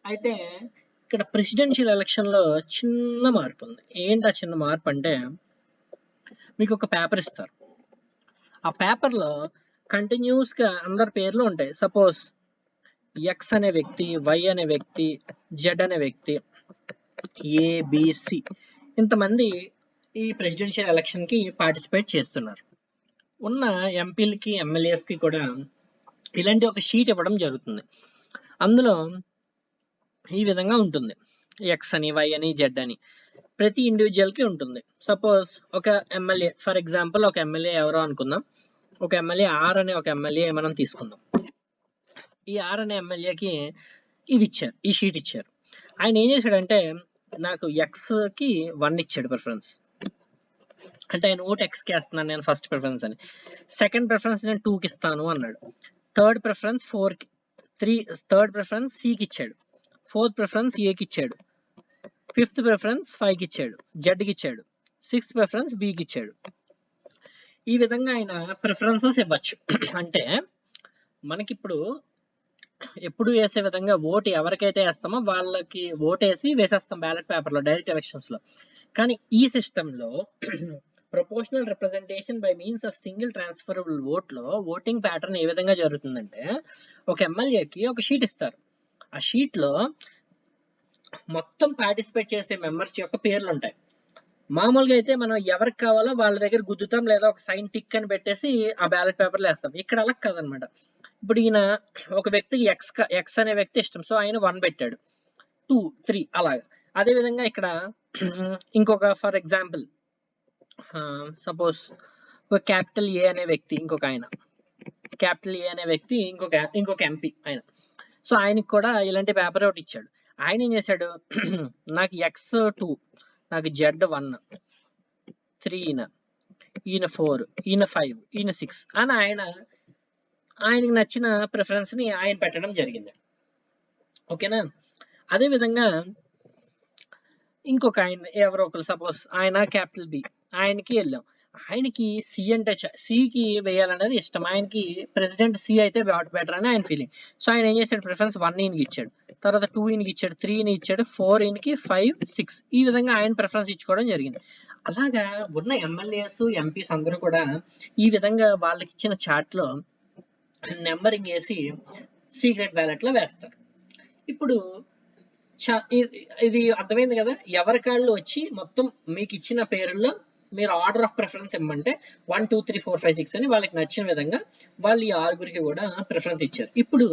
అయితే ఇక్కడ ప్రెసిడెన్షియల్ ఎలక్షన్లో చిన్న మార్పు ఉంది. ఏంటి ఆ చిన్న మార్పు అంటే, మీకు ఒక పేపర్ ఇస్తారు. ఆ పేపర్లో కంటిన్యూస్గా అందరి పేర్లు ఉంటాయి. సపోజ్ ఎక్స్ అనే వ్యక్తి, వై అనే వ్యక్తి, జెడ్ అనే వ్యక్తి, ఏబిసి ఇంతమంది ఈ ప్రెసిడెన్షియల్ ఎలక్షన్కి పార్టిసిపేట్ చేస్తున్నారు. ఉన్న ఎంపీలకి, ఎమ్మెల్యేస్కి కూడా ఇలాంటి ఒక షీట్ ఇవ్వడం జరుగుతుంది. అందులో ఈ విధంగా ఉంటుంది, ఎక్స్ అని, వై అని, జెడ్ అని ప్రతి ఇండివిజువల్కి ఉంటుంది. సపోజ్ ఒక ఎమ్మెల్యే, ఫర్ ఎగ్జాంపుల్ ఒక ఎమ్మెల్యే ఎవరో అనుకుందాం, ఒక ఎమ్మెల్యే ఆర్ అనే ఒక ఎమ్మెల్యే మనం తీసుకుందాం. ఈ ఆర్ అనే ఎమ్మెల్యేకి ఇది ఇచ్చారు, ఈ షీట్ ఇచ్చారు. ఆయన ఏం చేశాడంటే నాకు ఎక్స్కి 1 ఇచ్చాడు ప్రిఫరెన్స్, అంటే ఆయన ఓటు ఎక్స్కి వేస్తున్నాను నేను ఫస్ట్ ప్రిఫరెన్స్ అని. సెకండ్ ప్రిఫరెన్స్ నేను 2కి ఇస్తాను అన్నాడు. థర్డ్ ప్రిఫరెన్స్ 4కి, థర్డ్ ప్రిఫరెన్స్ సికి ఇచ్చాడు. ఫోర్త్ ప్రిఫరెన్స్ ఏకి ఇచ్చాడు. ఫిఫ్త్ ప్రిఫరెన్స్ 5కి ఇచ్చాడు, జెడ్కి ఇచ్చాడు. సిక్స్త్ ప్రిఫరెన్స్ బికి ఇచ్చాడు. ఈ విధంగా ఆయన ప్రిఫరెన్సెస్ ఇవ్వచ్చు. అంటే మనకిప్పుడు ఎప్పుడు వేసే విధంగా ఓటు ఎవరికైతే వేస్తామో వాళ్ళకి ఓటేసి వేసేస్తాం బ్యాలెట్ పేపర్లో డైరెక్ట్ ఎలక్షన్స్లో. కానీ ఈ సిస్టంలో proportional representation by means of single transferable ఓట్లో ఓటింగ్ ప్యాటర్న్ ఏ విధంగా జరుగుతుందంటే, ఒక ఎమ్మెల్యేకి ఒక షీట్ ఇస్తారు. ఆ షీట్లో మొత్తం పార్టిసిపేట్ చేసే మెంబర్స్ యొక్క పేర్లు ఉంటాయి. మామూలుగా అయితే మనం ఎవరికి కావాలో వాళ్ళ దగ్గర గుద్దుతాం, లేదా ఒక సైన్ టిక్ అని పెట్టేసి ఆ బ్యాలెట్ పేపర్లో వేస్తాం. ఇక్కడ అలా కాదనమాట. ఇప్పుడు ఈయన ఒక వ్యక్తికి ఎక్స్ అనే వ్యక్తి ఇష్టం, సో ఆయన 1 పెట్టాడు, 2, 3 అలాగా. అదేవిధంగా ఇక్కడ ఇంకొక ఫర్ ఎగ్జాంపుల్ సపోజ్ ఒక క్యాపిటల్ ఏ అనే వ్యక్తి, ఇంకొక ఆయన క్యాపిటల్ ఏ అనే వ్యక్తి ఇంకొక ఎంపీ ఆయన. సో ఆయనకి కూడా ఇలాంటి పేపర్ ఒకటి ఇచ్చాడు. ఆయన ఏం చేశాడు, నాకు x2, నాకు z1, 3 ఈయన 4, ఈయన 5, ఈయన 6 అని ఆయనకి నచ్చిన ప్రిఫరెన్స్ని ఆయన పెట్టడం జరిగింది. ఓకేనా? అదేవిధంగా ఇంకొక ఆయన ఎవరో ఒకరు, సపోజ్ ఆయన క్యాపిటల్ బి, ఆయనకి వెళ్ళాం. ఆయనకి సి అంటే సికి వేయాలనేది ఇష్టం, ఆయనకి ప్రెసిడెంట్ సి అయితే బెటర్ అని ఆయన ఫీలింగ్. సో ఆయన ఏం చేశాడు, ప్రిఫరెన్స్ 1 ఈయనకి ఇచ్చాడు, తర్వాత 2 ఈయనకి ఇచ్చాడు, 3 ఈయనకి ఇచ్చాడు, 4 ఈయనకి, 5, 6 ఈ విధంగా ఆయన ప్రిఫరెన్స్ ఇచ్చుకోవడం జరిగింది. అలాగా ఉన్న ఎమ్మెల్యేస్, ఎంపీస్ అందరూ కూడా ఈ విధంగా వాళ్ళకి ఇచ్చిన చార్ట్లో నెంబరింగ్ వేసి సీక్రెట్ బ్యాలెట్లో వేస్తారు. ఇప్పుడు ఇది అర్థమైంది కదా? ఎవరికాళ్ళు వచ్చి మొత్తం మీకు ఇచ్చిన పేరుల్లో మీరు ఆర్డర్ ఆఫ్ ప్రిఫరెన్స్ ఇవ్వమంటే 1, 2, 3, 4, 5, 6 అని వాళ్ళకి నచ్చిన విధంగా వాళ్ళు ఈ 6గురికి కూడా ప్రిఫరెన్స్ ఇచ్చారు. ఇప్పుడు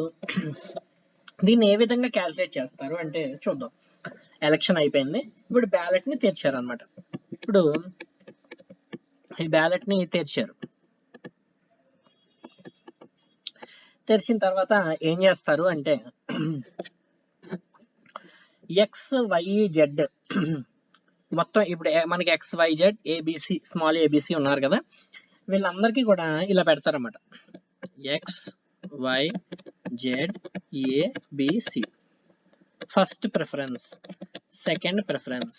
దీన్ని ఏ విధంగా క్యాల్కులేట్ చేస్తారు అంటే చూద్దాం. ఎలక్షన్ అయిపోయింది, ఇప్పుడు బ్యాలెట్ ని తెరిచారు అనమాట. ఇప్పుడు ఈ బ్యాలెట్ ని తెరిచారు, తెరిచిన తర్వాత ఏం చేస్తారు అంటే ఎక్స్ వై జెడ్ మొత్తం ఇప్పుడు మనకి X Y Z ABC small ABC ఉన్నారు కదా, వీళ్ళందరికీ కూడా ఇలా పెడతారన్నమాట. X Y Z ABC, first preference, second preference,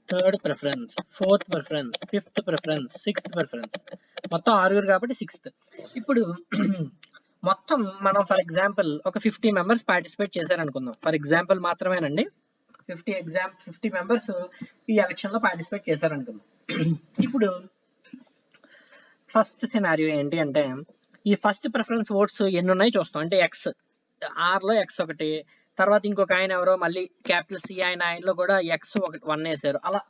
third preference, fourth preference, fifth preference, sixth preference, మొత్తం 6 కాబట్టి సిక్స్త్. ఇప్పుడు మొత్తం మనం ఫర్ ఎగ్జాంపుల్ ఒక 50 మెంబర్స్ పార్టిసిపేట్ చేశారనుకుందాం, ఫర్ ఎగ్జాంపుల్ మాత్రమేనండి. 50 మెంబర్స్ ఈ ఎలక్షన్ లో పార్టిసిపేట్ చేశారనుకుందాం. ఇప్పుడు ఫస్ట్ సినారియో ఏంటి అంటే ఈ ఫస్ట్ ప్రిఫరెన్స్ ఓట్స్ ఎన్ని ఉన్నాయి చూస్తాం. అంటే ఎక్స్ ఆర్లో ఎక్స్ ఒకటి, తర్వాత ఇంకొక ఆయన ఎవరో మళ్ళీ క్యాపిటల్ సి ఆయనలో కూడా ఎక్స్ ఒకటి 1 వేసారు, అలా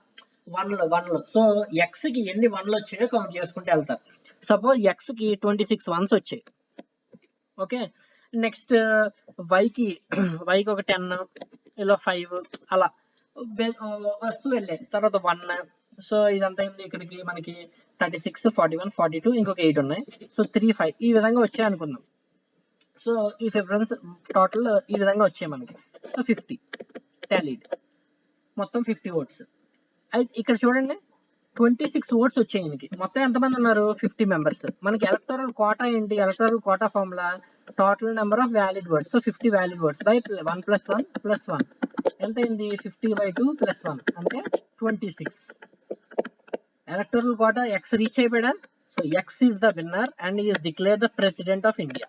1లో. సో ఎక్స్ కి ఎన్ని 1లు వచ్చాయో కౌంట్ చేసుకుంటూ వెళ్తారు. సపోజ్ ఎక్స్ కి 26 1s వచ్చాయి. ఓకే, నెక్స్ట్ వైకి ఒక 10, ఇలా 5 అలా వస్తూ వెళ్ళాయి. తర్వాత 1, సో ఇదంతా ఏంది ఇక్కడికి మనకి 36 41 42 ఇంకొక 8 ఉన్నాయి. సో 3 5 ఈ విధంగా వచ్చాయి అనుకుందాం. సో ఈ ప్రిఫరెన్స్ టోటల్ ఈ విధంగా వచ్చాయి మనకి. సో 50 టాలీడ్, మొత్తం 50 ఓట్స్. అయితే ఇక్కడ చూడండి 26 ఓట్స్ వచ్చాయి ఈయనకి. మొత్తం ఎంతమంది ఉన్నారు? 50 మెంబర్స్. మనకి ఎలక్టోరల్ కోటా ఏంటి? Electoral quota formula total number of valid words. So 50 valid words by 1 + 1 + 1 ఎంత అయింది? 50/2 + 1 అంటే 26. ఎలక్టోరల్ కోటా ఎక్స్ రీచ్ అయిపోయాడా? So X is the winner and is declare the president of India.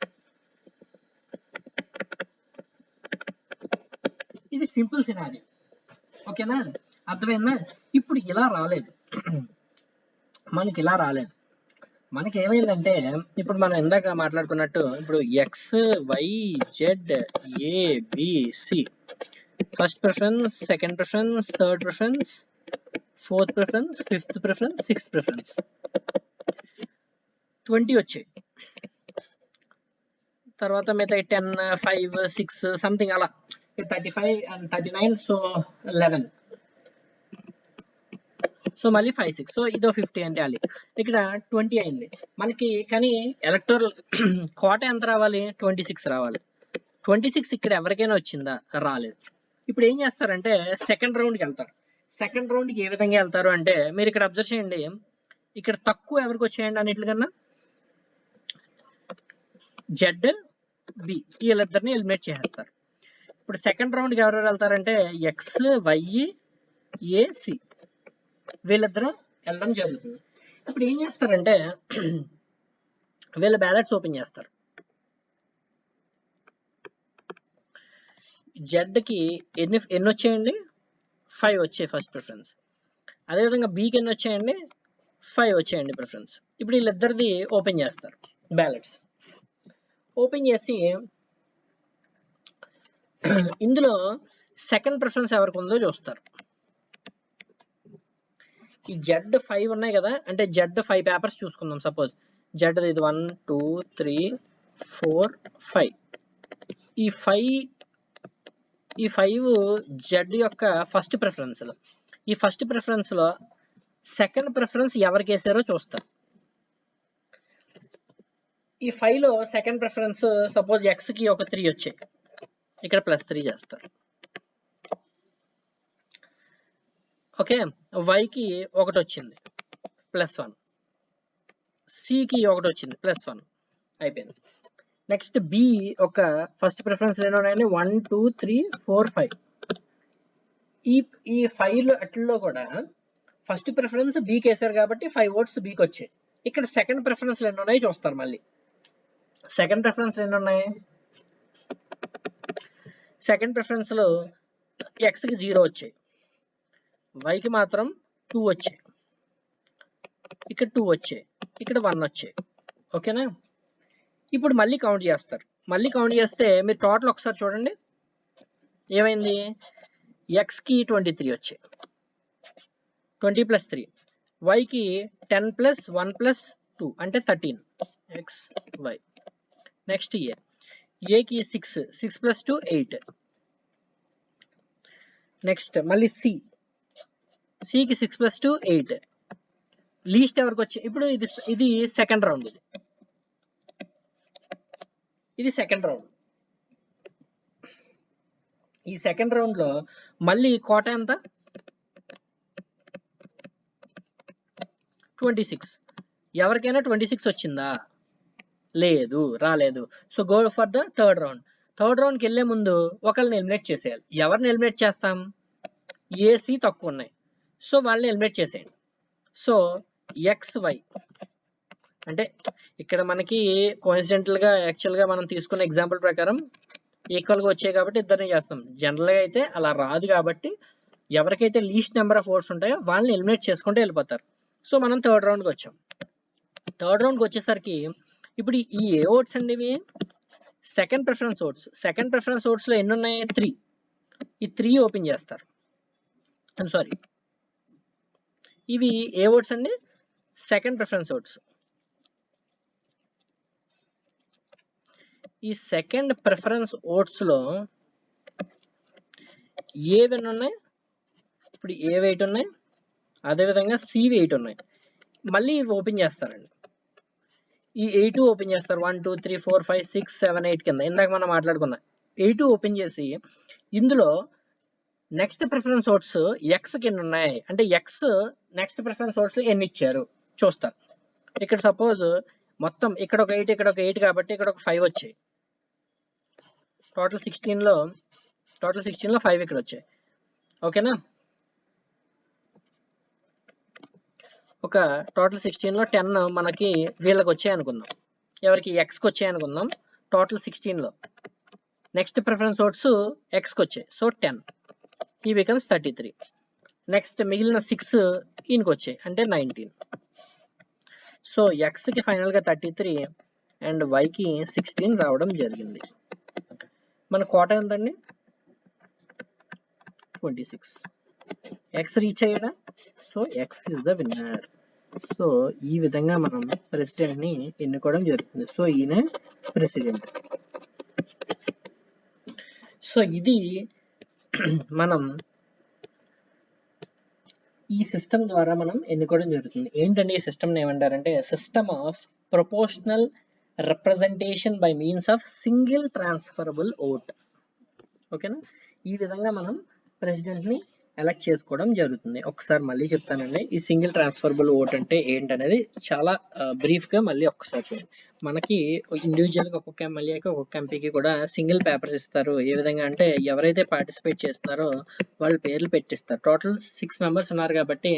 ఇది simple scenario. ఓకేనా, అర్థమైందా? ఇప్పుడు ఇలా రాలేదు, మనకి ఇలా రాలేదు. మనకి ఏమైందంటే ఇప్పుడు మనం ఇందాక మాట్లాడుకున్నట్టు ఇప్పుడు X Y Z ABC, first preference, second preference, third preference, fourth preference, fifth preference, sixth preference 20 వచ్చాయి. తర్వాత మిగతా 10 5 6 సంథింగ్ అలా 35 and 39, సో 11, సో మళ్ళీ 5 6, సో ఇదో 50 అంటే అది ఇక్కడ 20 అయింది మనకి. కానీ ఎలక్టోరల్ కోట ఎంత రావాలి? 26 రావాలి. 26 ఇక్కడ ఎవరికైనా వచ్చిందా? రాలేదు. ఇప్పుడు ఏం చేస్తారంటే సెకండ్ రౌండ్కి వెళ్తారు. సెకండ్ రౌండ్కి ఏ విధంగా వెళ్తారు అంటే మీరు ఇక్కడ అబ్జర్వ్ చేయండి, ఇక్కడ తక్కువ ఎవరికి వచ్చేయండి అన్నిటికన్నా జెడ్ బి, వీళ్ళిద్దరిని ఎలిమినేట్ చేసేస్తారు. ఇప్పుడు సెకండ్ రౌండ్కి ఎవరెవరు వెళ్తారంటే ఎక్స్ వై ఏసి, వీళ్ళిద్దరూ వెళ్ళడం జరుగుతుంది. ఇప్పుడు ఏం చేస్తారంటే వీళ్ళ బ్యాలెట్స్ ఓపెన్ చేస్తారు. జెడ్కి ఎన్ని వచ్చాయండి? 5 వచ్చాయి ఫస్ట్ ప్రిఫరెన్స్. అదేవిధంగా బీకి ఎన్ని వచ్చాయండి? 5 వచ్చాయండి ప్రిఫరెన్స్. ఇప్పుడు వీళ్ళిద్దరిది ఓపెన్ చేస్తారు బ్యాలెట్స్. ఓపెన్ చేసి ఇందులో సెకండ్ ప్రిఫరెన్స్ ఎవరికి ఉందో చూస్తారు. ఈ జెడ్ 5 ఉన్నాయి కదా, అంటే జెడ్ 5 పేపర్స్ చూసుకుందాం. సపోజ్ జెడ్ ఇది 1 2 3 4 5. ఈ 5 జెడ్ యొక్క ఫస్ట్ ప్రిఫరెన్స్ లో, ఈ ఫస్ట్ ప్రిఫరెన్స్ లో సెకండ్ ప్రిఫరెన్స్ ఎవరికి వేసారో చూస్తారు. ఈ 5 లో సెకండ్ ప్రిఫరెన్స్ సపోజ్ ఎక్స్ కి ఒక 3 వచ్చాయి, ఇక్కడ +3 చేస్తారు. ఓకే, వైకి ఒకటి వచ్చింది +1, సికి ఒకటి వచ్చింది +1, అయిపోయింది. నెక్స్ట్ బి ఒక ఫస్ట్ ప్రిఫరెన్స్ ఎన్ని ఉన్నాయండి? 1 2 3 4 5. ఈ 5 అట్లలో కూడా ఫస్ట్ ప్రిఫరెన్స్ బీకి వేసారు కాబట్టి 5 ఓట్స్ బీకి వచ్చాయి. ఇక్కడ సెకండ్ ప్రిఫరెన్స్ ఎన్ని ఉన్నాయి చూస్తారు. మళ్ళీ సెకండ్ ప్రిఫరెన్స్ ఎన్ని ఉన్నాయి? సెకండ్ ప్రిఫరెన్స్ లో ఎక్స్ కి 0 వచ్చాయి, వైకి మాత్రం 2 వచ్చాయి, ఇక్కడ 2 వచ్చాయి, ఇక్కడ 1 వచ్చాయి. ఓకేనా, ఇప్పుడు మళ్ళీ కౌంట్ చేస్తారు. మళ్ళీ కౌంట్ చేస్తే మీరు టోటల్ ఒకసారి చూడండి ఏమైంది? ఎక్స్ కి 23 వచ్చాయి, 20 + 3, వైకి 10 + 1 + 2 అంటే 13 ఎక్స్ వై. నెక్స్ట్ ఏకి 6 + 2 8. నెక్స్ట్ మళ్ళీ సికి 6 + 2 8. లీస్ట్ ఎవరికి వచ్చి ఇప్పుడు ఇది సెకండ్ రౌండ్. ఇది సెకండ్ రౌండ్. ఈ సెకండ్ రౌండ్ లో మళ్ళీ కోట ఎంత 26. ఎవరికైనా 26 వచ్చిందా? లేదు, రాలేదు. So go for the third round. Third రౌండ్కి వెళ్ళే ముందు ఒకరిని ఎలిమినేట్ చేసేయాలి. ఎవరిని ఎలిమినేట్ చేస్తాం? ఏసీ తక్కువ ఉన్నాయి, సో వాళ్ళని ఎలిమినేట్ చేసేయండి. సో XY అంటే ఇక్కడ మనకి కోఇన్సిడెంటల్ గా యాక్చువల్ గా మనం తీసుకున్న ఎగ్జాంపుల్ ప్రకారం ఈక్వల్ గా వచ్చాయి కాబట్టి ఇద్దరిని చేస్తాం. జనరల్ గా అయితే అలా రాదు కాబట్టి ఎవరికైతే లీస్ట్ నెంబర్ ఆఫ్ ఓట్స్ ఉంటాయో వాళ్ళని ఎలిమినేట్ చేసుకుంటూ వెళ్ళిపోతారు. సో మనం థర్డ్ రౌండ్కి వచ్చాం. థర్డ్ రౌండ్కి వచ్చేసరికి ఇప్పుడు ఈ ఏ ఓట్స్ అండి? ఇవి second preference votes. Second preference votes లో ఎన్ని ఉన్నాయి? 3. ఈ 3 ఓపెన్ చేస్తారు. సారీ, ఇవి ఏ ఓట్స్ అండి? Second preference votes. ఈ సెకండ్ ప్రిఫరెన్స్ ఓట్స్ లో ఏవి ఉన్నాయి? ఇప్పుడు A8 ఉన్నాయి, అదేవిధంగా C8 ఉన్నాయి. మళ్ళీ ఇవి ఓపెన్ చేస్తారండి. ఈ A2 ఓపెన్ చేస్తారు. 1 2 3 4 5 6 7 8 కింద ఇందాక మనం మాట్లాడుకున్నాం. A2 ఓపెన్ చేసి ఇందులో నెక్స్ట్ ప్రిఫరెన్స్ ఓట్స్ X కి ఎన్ని ఉన్నాయి అంటే X నెక్స్ట్ ప్రిఫరెన్స్ ఓట్స్ ఎన్ని ఇచ్చారు చూస్తారు. ఇక్కడ సపోజ్ మొత్తం ఇక్కడ ఒక 8 ఇక్కడ ఒక 8 కాబట్టి ఇక్కడ ఒక 5 వచ్చాయి. టోటల్ 16లో 5 ఇక్కడ వచ్చాయి. ఓకేనా? ఒక టోటల్ 16లో 10 మనకి వీళ్ళకి వచ్చాయి అనుకుందాం. ఎవరికి? Xకి వచ్చాయి అనుకుందాం. టోటల్ 16లో నెక్స్ట్ ప్రిఫరెన్స్ ఓట్స్ Xకి వచ్చాయి. సో 10, ఈ బికమ్స్ 33. నెక్స్ట్ మిగిలిన 6 ఈయనకి వచ్చాయి అంటే 19. సో Xకి ఫైనల్గా 33 అండ్ Yకి 16 రావడం జరిగింది. మన కోట ఎంతండి? 26. X రీచ్ అయ్యాడా? So X is the winner. So ఈ విధంగా మనం ప్రెసిడెంట్ ని ఎన్నుకోవడం జరుగుతుంది. సో ఈయన ప్రెసిడెంట్. సో ఇది మనం ఈ సిస్టమ్ ద్వారా మనం ఎన్నుకోవడం జరుగుతుంది. ఏంటంటే ఈ సిస్టమ్ ఏమంటారంటే system of proportional representation by means of single transferable vote. ఓకేనా? ఈ విధంగా మనం ప్రెసిడెంట్ ని ఎలక్ట్ చేసుకోవడం జరుగుతుంది. ఒకసారి మళ్ళీ చెప్తానండి, ఈ సింగిల్ ట్రాన్స్ఫరబుల్ ఓట్ అంటే ఏంటనేది చాలా బ్రీఫ్ గా మళ్ళీ ఒక్కసారి చూడండి. మనకి ఇండివిజువల్ గా ఒక్కొక్క ఎమ్మెల్యేకి ఒక్కొక్క ఎంపీకి కూడా సింగిల్ పేపర్స్ ఇస్తారు. ఏ విధంగా అంటే ఎవరైతే పార్టిసిపేట్ చేస్తున్నారో వాళ్ళ పేర్లు పెట్టిస్తారు. టోటల్ 6 మెంబర్స్ ఉన్నారు కాబట్టి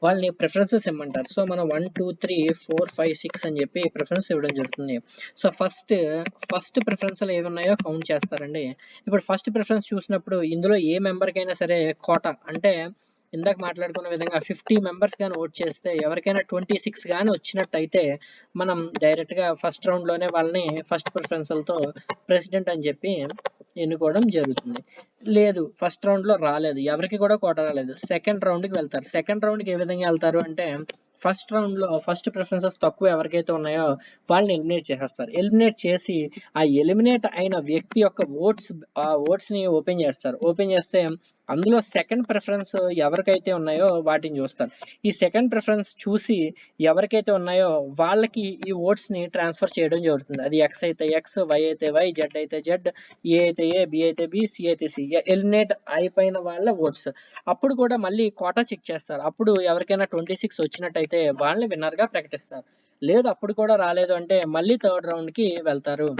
వాళ్ళని ప్రిఫరెన్సెస్ ఇమ్మంటారు. సో మనం 1 2 3 4 5 6 అని చెప్పి ప్రిఫరెన్స్ ఇవ్వడం జరుగుతుంది. సో ఫస్ట్ ప్రిఫరెన్స్లు ఏవి ఉన్నాయో కౌంట్ చేస్తారండి. ఇప్పుడు ఫస్ట్ ప్రిఫరెన్స్ చూసినప్పుడు ఇందులో ఏ మెంబర్కైనా సరే కోటా అంటే ఇందాక మాట్లాడుకున్న విధంగా 50 మెంబర్స్ కానీ ఓట్ చేస్తే ఎవరికైనా 26 కానీ వచ్చినట్టయితే మనం డైరెక్ట్ గా ఫస్ట్ రౌండ్ లోనే వాళ్ళని ఫస్ట్ ప్రిఫరెన్స్లతో ప్రెసిడెంట్ అని చెప్పి ఎన్నుకోవడం జరుగుతుంది. లేదు ఫస్ట్ రౌండ్ లో రాలేదు, ఎవరికి కూడా కోట రాలేదు, సెకండ్ రౌండ్ కి వెళ్తారు. సెకండ్ రౌండ్ కి ఏ విధంగా వెళ్తారు అంటే ఫస్ట్ రౌండ్ లో ఫస్ట్ ప్రిఫరెన్సెస్ తక్కువ ఎవరికైతే ఉన్నాయో వాళ్ళని ఎలిమినేట్ చేసేస్తారు. ఎలిమినేట్ చేసి ఆ ఎలిమినేట్ అయిన వ్యక్తి యొక్క ఓట్స్ ని ఓపెన్ చేస్తారు. ఓపెన్ చేస్తే అందులో సెకండ్ ప్రిఫరెన్స్ ఎవరికైతే ఉన్నాయో వాటిని చూస్తారు. ఈ సెకండ్ ప్రిఫరెన్స్ చూసి ఎవరికైతే ఉన్నాయో వాళ్ళకి ఈ ఓట్స్ ని ట్రాన్స్ఫర్ చేయడం జరుగుతుంది. అది X అయితే X, Y అయితే Y, Z అయితే Z, A అయితే A, B అయితే B, C అయితే C. ఎలిమినేట్ అయిపోయిన వాళ్ళ ఓట్స్. అప్పుడు కూడా మళ్ళీ కోటా చెక్ చేస్తారు. అప్పుడు ఎవరికైనా 26 వచ్చినట్టయితే వాళ్ళని విన్నర్ గా ప్రకటిస్తారు. లేదు అప్పుడు కూడా రాలేదు అంటే మళ్ళీ థర్డ్ రౌండ్ కి వెళ్తారు.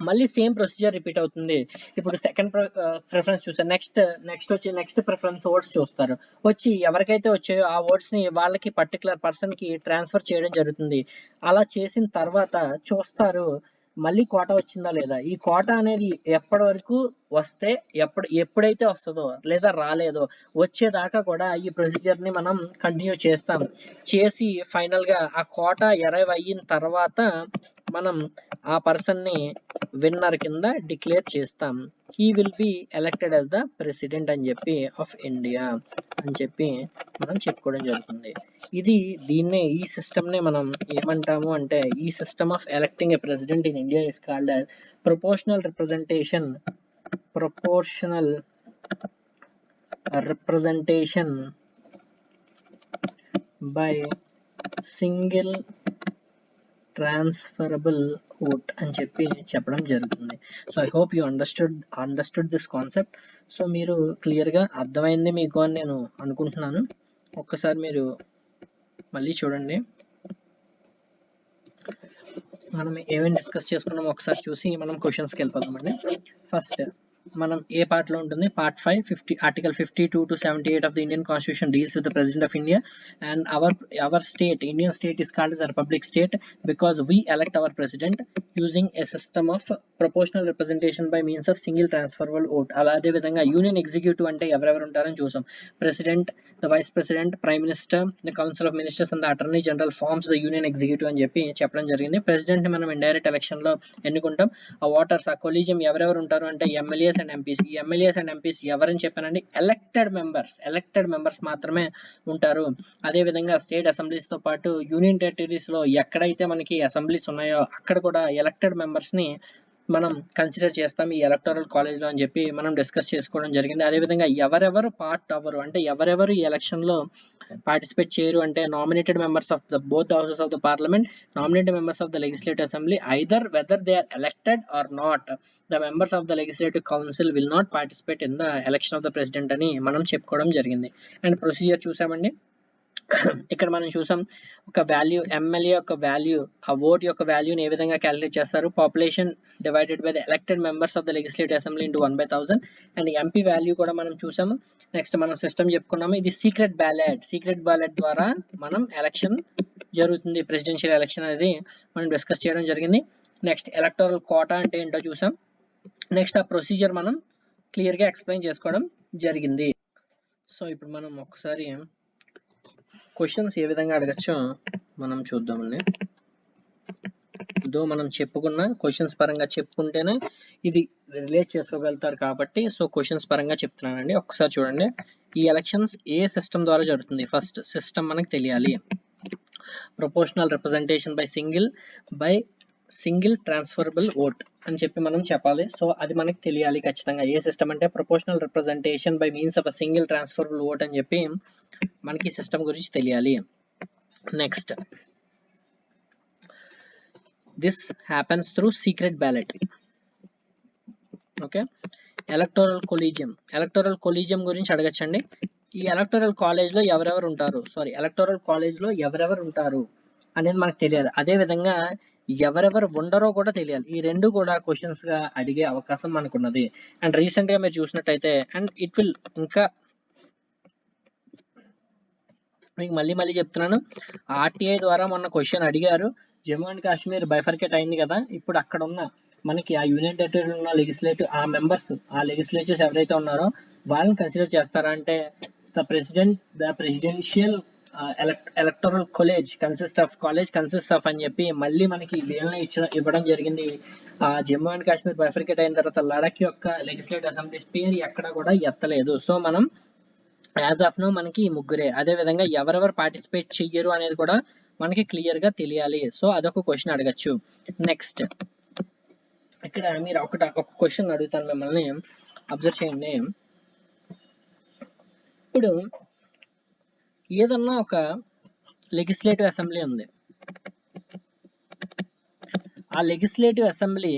మళ్ళీ సేమ్ ప్రొసీజర్ రిపీట్ అవుతుంది. ఇప్పుడు సెకండ్ ప్రిఫరెన్స్ చూసారు. నెక్స్ట్ ప్రిఫరెన్స్ ఓట్స్ చూస్తారు. వచ్చి ఎవరికైతే వచ్చాయో ఆ ఓట్స్ ని వాళ్ళకి పర్టికులర్ పర్సన్ కి ట్రాన్స్ఫర్ చేయడం జరుగుతుంది. అలా చేసిన తర్వాత చూస్తారు మళ్ళీ కోట వచ్చిందా లేదా. ఈ కోట అనేది ఎప్పటి వరకు వస్తే ఎప్పుడైతే వస్తుందో లేదా రాలేదో వచ్చేదాకా కూడా ఈ ప్రొసీజర్ ని మనం కంటిన్యూ చేస్తాం. చేసి ఫైనల్ గా ఆ కోట అరైవ్ అయిన తర్వాత మనం ఆ పర్సన్ ని విన్నర్ కింద డిక్లేర్ చేస్తాం. He will be elected as the president అని చెప్పి ఆఫ్ ఇండియా అని చెప్పి మనం చెప్పుకోవడం జరుగుతుంది. దీన్నే ఈ సిస్టమ్ నే మనం ఏమంటాము అంటే ఈ system of electing A president in India is called as proportional representation by single transferable vote అని చెప్పి చెప్పడం జరుగుతుంది. So I hope you understood this concept. So మీరు క్లియర్గా అర్థమైంది మీకు అని నేను అనుకుంటున్నాను. ఒక్కసారి మీరు మళ్ళీ చూడండి. మనం ఏమేమి డిస్కస్ చేసుకున్నామో ఒకసారి చూసి మనం క్వశ్చన్స్కి వెళ్ళిపోదామండి. ఫస్ట్ మనం ఏ పార్ట్లో ఉంటుంది, part 5 article 52 to 78 of the Indian Constitution deals with the President of India, and our state, Indian state, is called as a republic state because we elect our president using a system of proportional representation by means of single transferable vote. అదే విధంగా union executive అంటే ఎవరెవరు ఉంటారని చూసాం. President, the vice president, prime minister, the council of ministers and the attorney general forms the union executive అని చెప్పి చెప్పడం జరిగింది. ప్రెసిడెంట్ ని మనం ఇండైరెక్ట్ ఎలక్షన్ లో ఎన్నుకుంటాం. ఆ ఓటర్స్, ఆ కొలీజియం ఎవరెవరు ఉంటారు అంటే ఎమ్మెల్యేస్ అండ్ ఎంపీస్. ఈ ఎమ్మెల్యేస్ అండ్ ఎంపీస్ ఎవరని చెప్పానండి, ఎలక్టెడ్ మెంబర్స్ మాత్రమే ఉంటారు. అదే విధంగా స్టేట్ అసెంబ్లీస్ తో పాటు యూనియన్ టెరిటరీస్ లో ఎక్కడైతే మనకి అసెంబ్లీస్ ఉన్నాయో అక్కడ కూడా ఎలక్టెడ్ మెంబర్స్ ని మనం కన్సిడర్ చేస్తాం ఈ ఎలక్టోరల్ కాలేజ్ లో అని చెప్పి మనం డిస్కస్ చేసుకోవడం జరిగింది. అదేవిధంగా ఎవరెవరు పార్ట్ అవ్వరు అంటే ఎవరెవరు ఈ ఎలక్షన్ లో పార్టిసిపేట్ చేయరు అంటే nominated members of the both houses of the parliament, nominated members of the legislative assembly, either whether they are elected or not, the members of the legislative council will not participate in the election of the president అని మనం చెప్పుకోవడం జరిగింది. And procedure చూసామండి. ఇక్కడ మనం చూసాం ఒక value, MLA యొక్క వాల్యూ, ఆ ఓట్ యొక్క వాల్యూని ఏ విధంగా క్యాలిక్యులేట్ చేస్తారు, population divided by the elected members of the legislative assembly into 1/1000. And MP value కూడా మనం చూసాము. నెక్స్ట్ మనం సిస్టమ్ చెప్పుకున్నాము, ఇది సీక్రెట్ బ్యాలెట్ ద్వారా మనం ఎలక్షన్ జరుగుతుంది, ప్రెసిడెన్షియల్ ఎలక్షన్ అనేది మనం డిస్కస్ చేయడం జరిగింది. నెక్స్ట్ ఎలక్టోరల్ కోటా అంటే ఏంటో చూసాం. నెక్స్ట్ ఆ ప్రొసీజర్ మనం క్లియర్గా ఎక్స్ప్లెయిన్ చేసుకోవడం జరిగింది. సో ఇప్పుడు మనం ఒకసారి క్వశ్చన్స్ ఏ విధంగా అడగచ్చో మనం చూద్దామండి. మనం చెప్పుకున్న క్వశ్చన్స్ పరంగా చెప్పుకుంటేనే ఇది రిలేట్ చేసుకోగలుగుతారు కాబట్టి సో క్వశ్చన్స్ పరంగా చెప్తున్నానండి. ఒకసారి చూడండి, ఈ ఎలక్షన్స్ ఏ సిస్టమ్ ద్వారా జరుగుతుంది. ఫస్ట్ సిస్టమ్ మనకు తెలియాలి. Proportional representation by single transferable vote అని చెప్పి మనం చెప్పాలి. సో అది మనకి తెలియాలి ఖచ్చితంగా. ఏ సిస్టమ్ అంటే proportional representation by means of a single transferable vote అని చెప్పి మనకి సిస్టమ్ గురించి తెలియాలి. Next, this happens through secret ballot. Okay, electoral collegium గురించి అడగచ్చండి. ఈ ఎలక్టోరల్ కాలేజ్ లో ఎవరెవరు ఉంటారు అనేది మనకు తెలియాలి. అదే విధంగా ఎవరెవరు ఉండరో కూడా తెలియాలి. ఈ రెండు కూడా క్వశ్చన్స్ గా అడిగే అవకాశం మనకున్నది. అండ్ రీసెంట్ గా మీరు చూసినట్టయితే, అండ్ ఇట్ విల్ ఇంకా మీకు మళ్ళీ చెప్తున్నాను, ఆర్టీఐ ద్వారా మొన్న క్వశ్చన్ అడిగారు. జమ్మూ అండ్ కాశ్మీర్ బైఫర్కేట్ అయింది కదా, ఇప్పుడు అక్కడ ఉన్న మనకి ఆ యూనియన్ టెరిటరీ ఉన్న లెజిస్లేటివ్, ఆ మెంబర్స్, ఆ లెజిస్లేచర్స్ ఎవరైతే ఉన్నారో వాళ్ళని కన్సిడర్ చేస్తారా అంటే the presidential electoral college consist of అని చెప్పి మళ్ళీ మనకి వీళ్ళని ఇవ్వడం జరిగింది. జమ్మూ అండ్ కాశ్మీర్ బైఫర్కేట్ అయిన తర్వాత లడాక్ యొక్క లెజిస్లేటివ్ అసెంబ్లీస్ పేరు ఎక్కడ కూడా ఎత్తలేదు. సో మనం యాజ్ ఆఫ్ నో మనకి ముగ్గురే. అదే విధంగా ఎవరెవరు పార్టిసిపేట్ చెయ్యరు అనేది కూడా మనకి క్లియర్ గా తెలియాలి. సో అదొక క్వశ్చన్ అడగచ్చు. నెక్స్ట్, ఇక్కడ మీరు ఒక క్వశ్చన్ అడుగుతాను మిమ్మల్ని, అబ్జర్వ్ చేయండి. ఇప్పుడు ఏదన్నా ఒక లెజిస్లేటివ్ అసెంబ్లీ ఉంది, ఆ లెజిస్లేటివ్ అసెంబ్లీ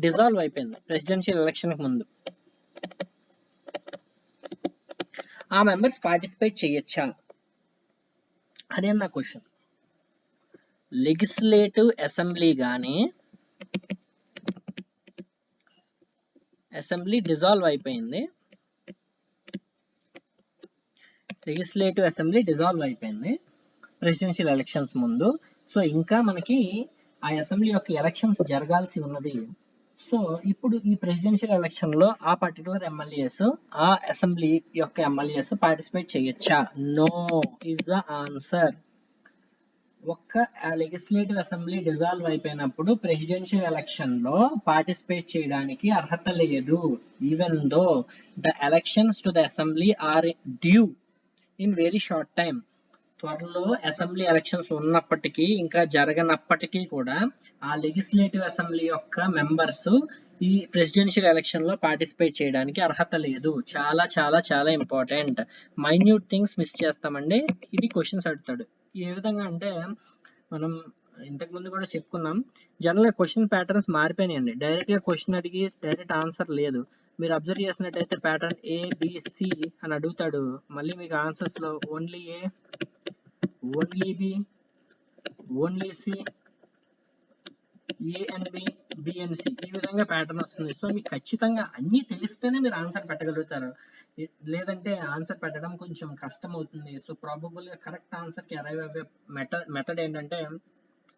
డిజాల్వ్ అయిపోయింది ప్రెసిడెన్షియల్ ఎలక్షన్ కి ముందు. ఆ మెంబర్స్ పార్టిసిపేట్ చేయొచ్చా అనేది నా క్వశ్చన్. లెజిస్లేటివ్ అసెంబ్లీ కానీ అసెంబ్లీ డిజాల్వ్ అయిపోయింది, ప్రెసిడెన్షియల్ ఎలక్షన్స్ ముందు. సో ఇంకా మనకి ఆ అసెంబ్లీ యొక్క ఎలక్షన్స్ జరగాల్సి ఉన్నది. సో ఇప్పుడు ఈ ప్రెసిడెన్షియల్ ఎలక్షన్ లో ఆ పర్టికులర్ ఎమ్మెల్యేస్, ఆ అసెంబ్లీ యొక్క ఎమ్మెల్యేస్ పార్టిసిపేట్ చేయొచ్చా? No is the answer. ఒక్క లెజిస్లేటివ్ అసెంబ్లీ డిజాల్వ్ అయిపోయినప్పుడు ప్రెసిడెన్షియల్ ఎలక్షన్ లో పార్టిసిపేట్ చేయడానికి అర్హత లేదు. Even though the elections to the assembly are due in very short time. త్వరలో అసెంబ్లీ ఎలక్షన్స్ ఉన్నప్పటికీ, ఇంకా జరగనప్పటికీ కూడా ఆ లెజిస్లేటివ్ అసెంబ్లీ యొక్క మెంబర్స్ ఈ ప్రెసిడెన్షియల్ ఎలక్షన్ లో పార్టిసిపేట్ చేయడానికి అర్హత లేదు. చాలా చాలా చాలా ఇంపార్టెంట్. మైన్యూట్ థింగ్స్ మిస్ చేస్తామండి. ఇది క్వశ్చన్స్ అడుగుతాడు. ఏ విధంగా అంటే మనం ఇంతకుముందు కూడా చెప్పుకున్నాం, జనరల్గా క్వశ్చన్ ప్యాటర్న్స్ మారిపోయినాయండి. డైరెక్ట్గా క్వశ్చన్ అడిగి డైరెక్ట్ ఆన్సర్ లేదు. మీరు అబ్జర్వ్ చేసినట్టయితే ప్యాటర్న్ ఏబిసి అని అడుగుతాడు, మళ్ళీ మీకు ఆన్సర్స్లో only A, only B, only C, A and B, B and C, ఈ విధంగా ప్యాటర్న్ వస్తుంది. సో మీకు ఖచ్చితంగా అన్నీ తెలిస్తేనే మీరు ఆన్సర్ పెట్టగలుగుతారు, లేదంటే ఆన్సర్ పెట్టడం కొంచెం కష్టం అవుతుంది. సో ప్రాబబుల్గా కరెక్ట్ ఆన్సర్కి అరైవ్ అయ్యే మెథడ్ ఏంటంటే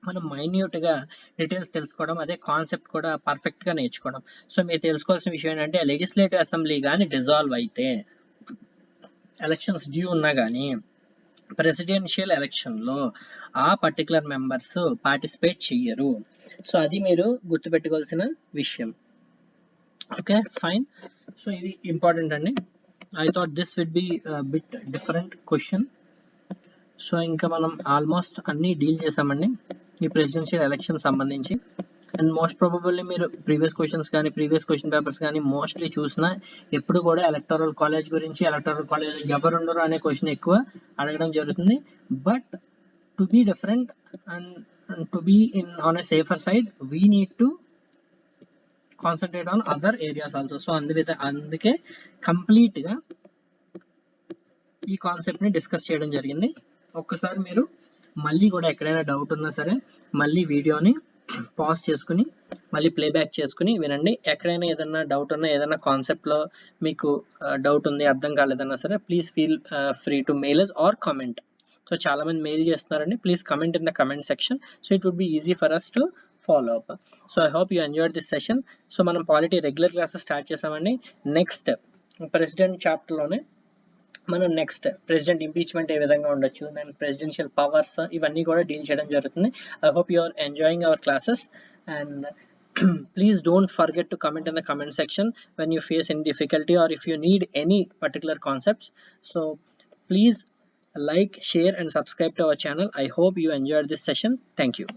మనం మైన్యూట్గా డీటెయిల్స్ తెలుసుకోవడం, అదే కాన్సెప్ట్ కూడా పర్ఫెక్ట్గా నేర్చుకోవడం. సో మీరు తెలుసుకోవాల్సిన విషయం ఏంటంటే లెజిస్లేటివ్ అసెంబ్లీ కానీ డిజాల్వ్ అయితే, ఎలక్షన్స్ డ్యూ ఉన్నా కానీ ప్రెసిడెన్షియల్ ఎలక్షన్లో ఆ పర్టికులర్ మెంబర్స్ పార్టిసిపేట్ చెయ్యరు. సో అది మీరు గుర్తుపెట్టుకోవాల్సిన విషయం. Okay fine. సో ఇది ఇంపార్టెంట్ అండి. I thought this విడ్ B bit different question. So ఇంకా మనం ఆల్మోస్ట్ అన్నీ డీల్ చేసామండి ఈ ప్రెసిడెన్షియల్ ఎలక్షన్ సంబంధించి. అండ్ మోస్ట్ ప్రాబబుల్లీ మీరు ప్రీవియస్ క్వశ్చన్స్ కానీ ప్రీవియస్ క్వశ్చన్ పేపర్స్ కానీ మోస్ట్లీ చూసినా ఎప్పుడు కూడా ఎలక్టోరల్ కాలేజ్ గురించి, ఎలక్టోరల్ కాలేజ్ ఎవరుండరు అనే క్వశ్చన్ ఎక్కువ అడగడం జరుగుతుంది. But to be different and to be in on a safer side we need to concentrate on other areas also. So అందుకే కంప్లీట్గా ఈ కాన్సెప్ట్ని డిస్కస్ చేయడం జరిగింది. ఒక్కసారి మీరు మళ్ళీ కూడా ఎక్కడైనా డౌట్ ఉన్నా సరే మళ్ళీ వీడియోని పాజ్ చేసుకుని మళ్ళీ ప్లేబ్యాక్ చేసుకుని వినండి. ఎక్కడైనా ఏదైనా డౌట్ ఉన్నా, ఏదైనా కాన్సెప్ట్లో మీకు డౌట్ ఉంది, అర్థం కాలేదన్నా సరే please feel free to mail us or comment. So చాలామంది మెయిల్ చేస్తున్నారండి, please comment in the comment section. So it would be easy for us to follow up. So I hope you enjoyed this session. So మనం polity regular classes start చేసామండి. Next president చాప్టర్లోనే మనం next president impeachment ఏ విధంగా ఉండొచ్చు, దాని presidential powers ఇవన్నీ కూడా deal చేయడం జరుగుతుంది. I hope you are enjoying our classes and please don't forget to comment in the comment section when you face any difficulty or if you need any particular concepts. So please like, share and subscribe to our channel. I hope you enjoyed this session. Thank you.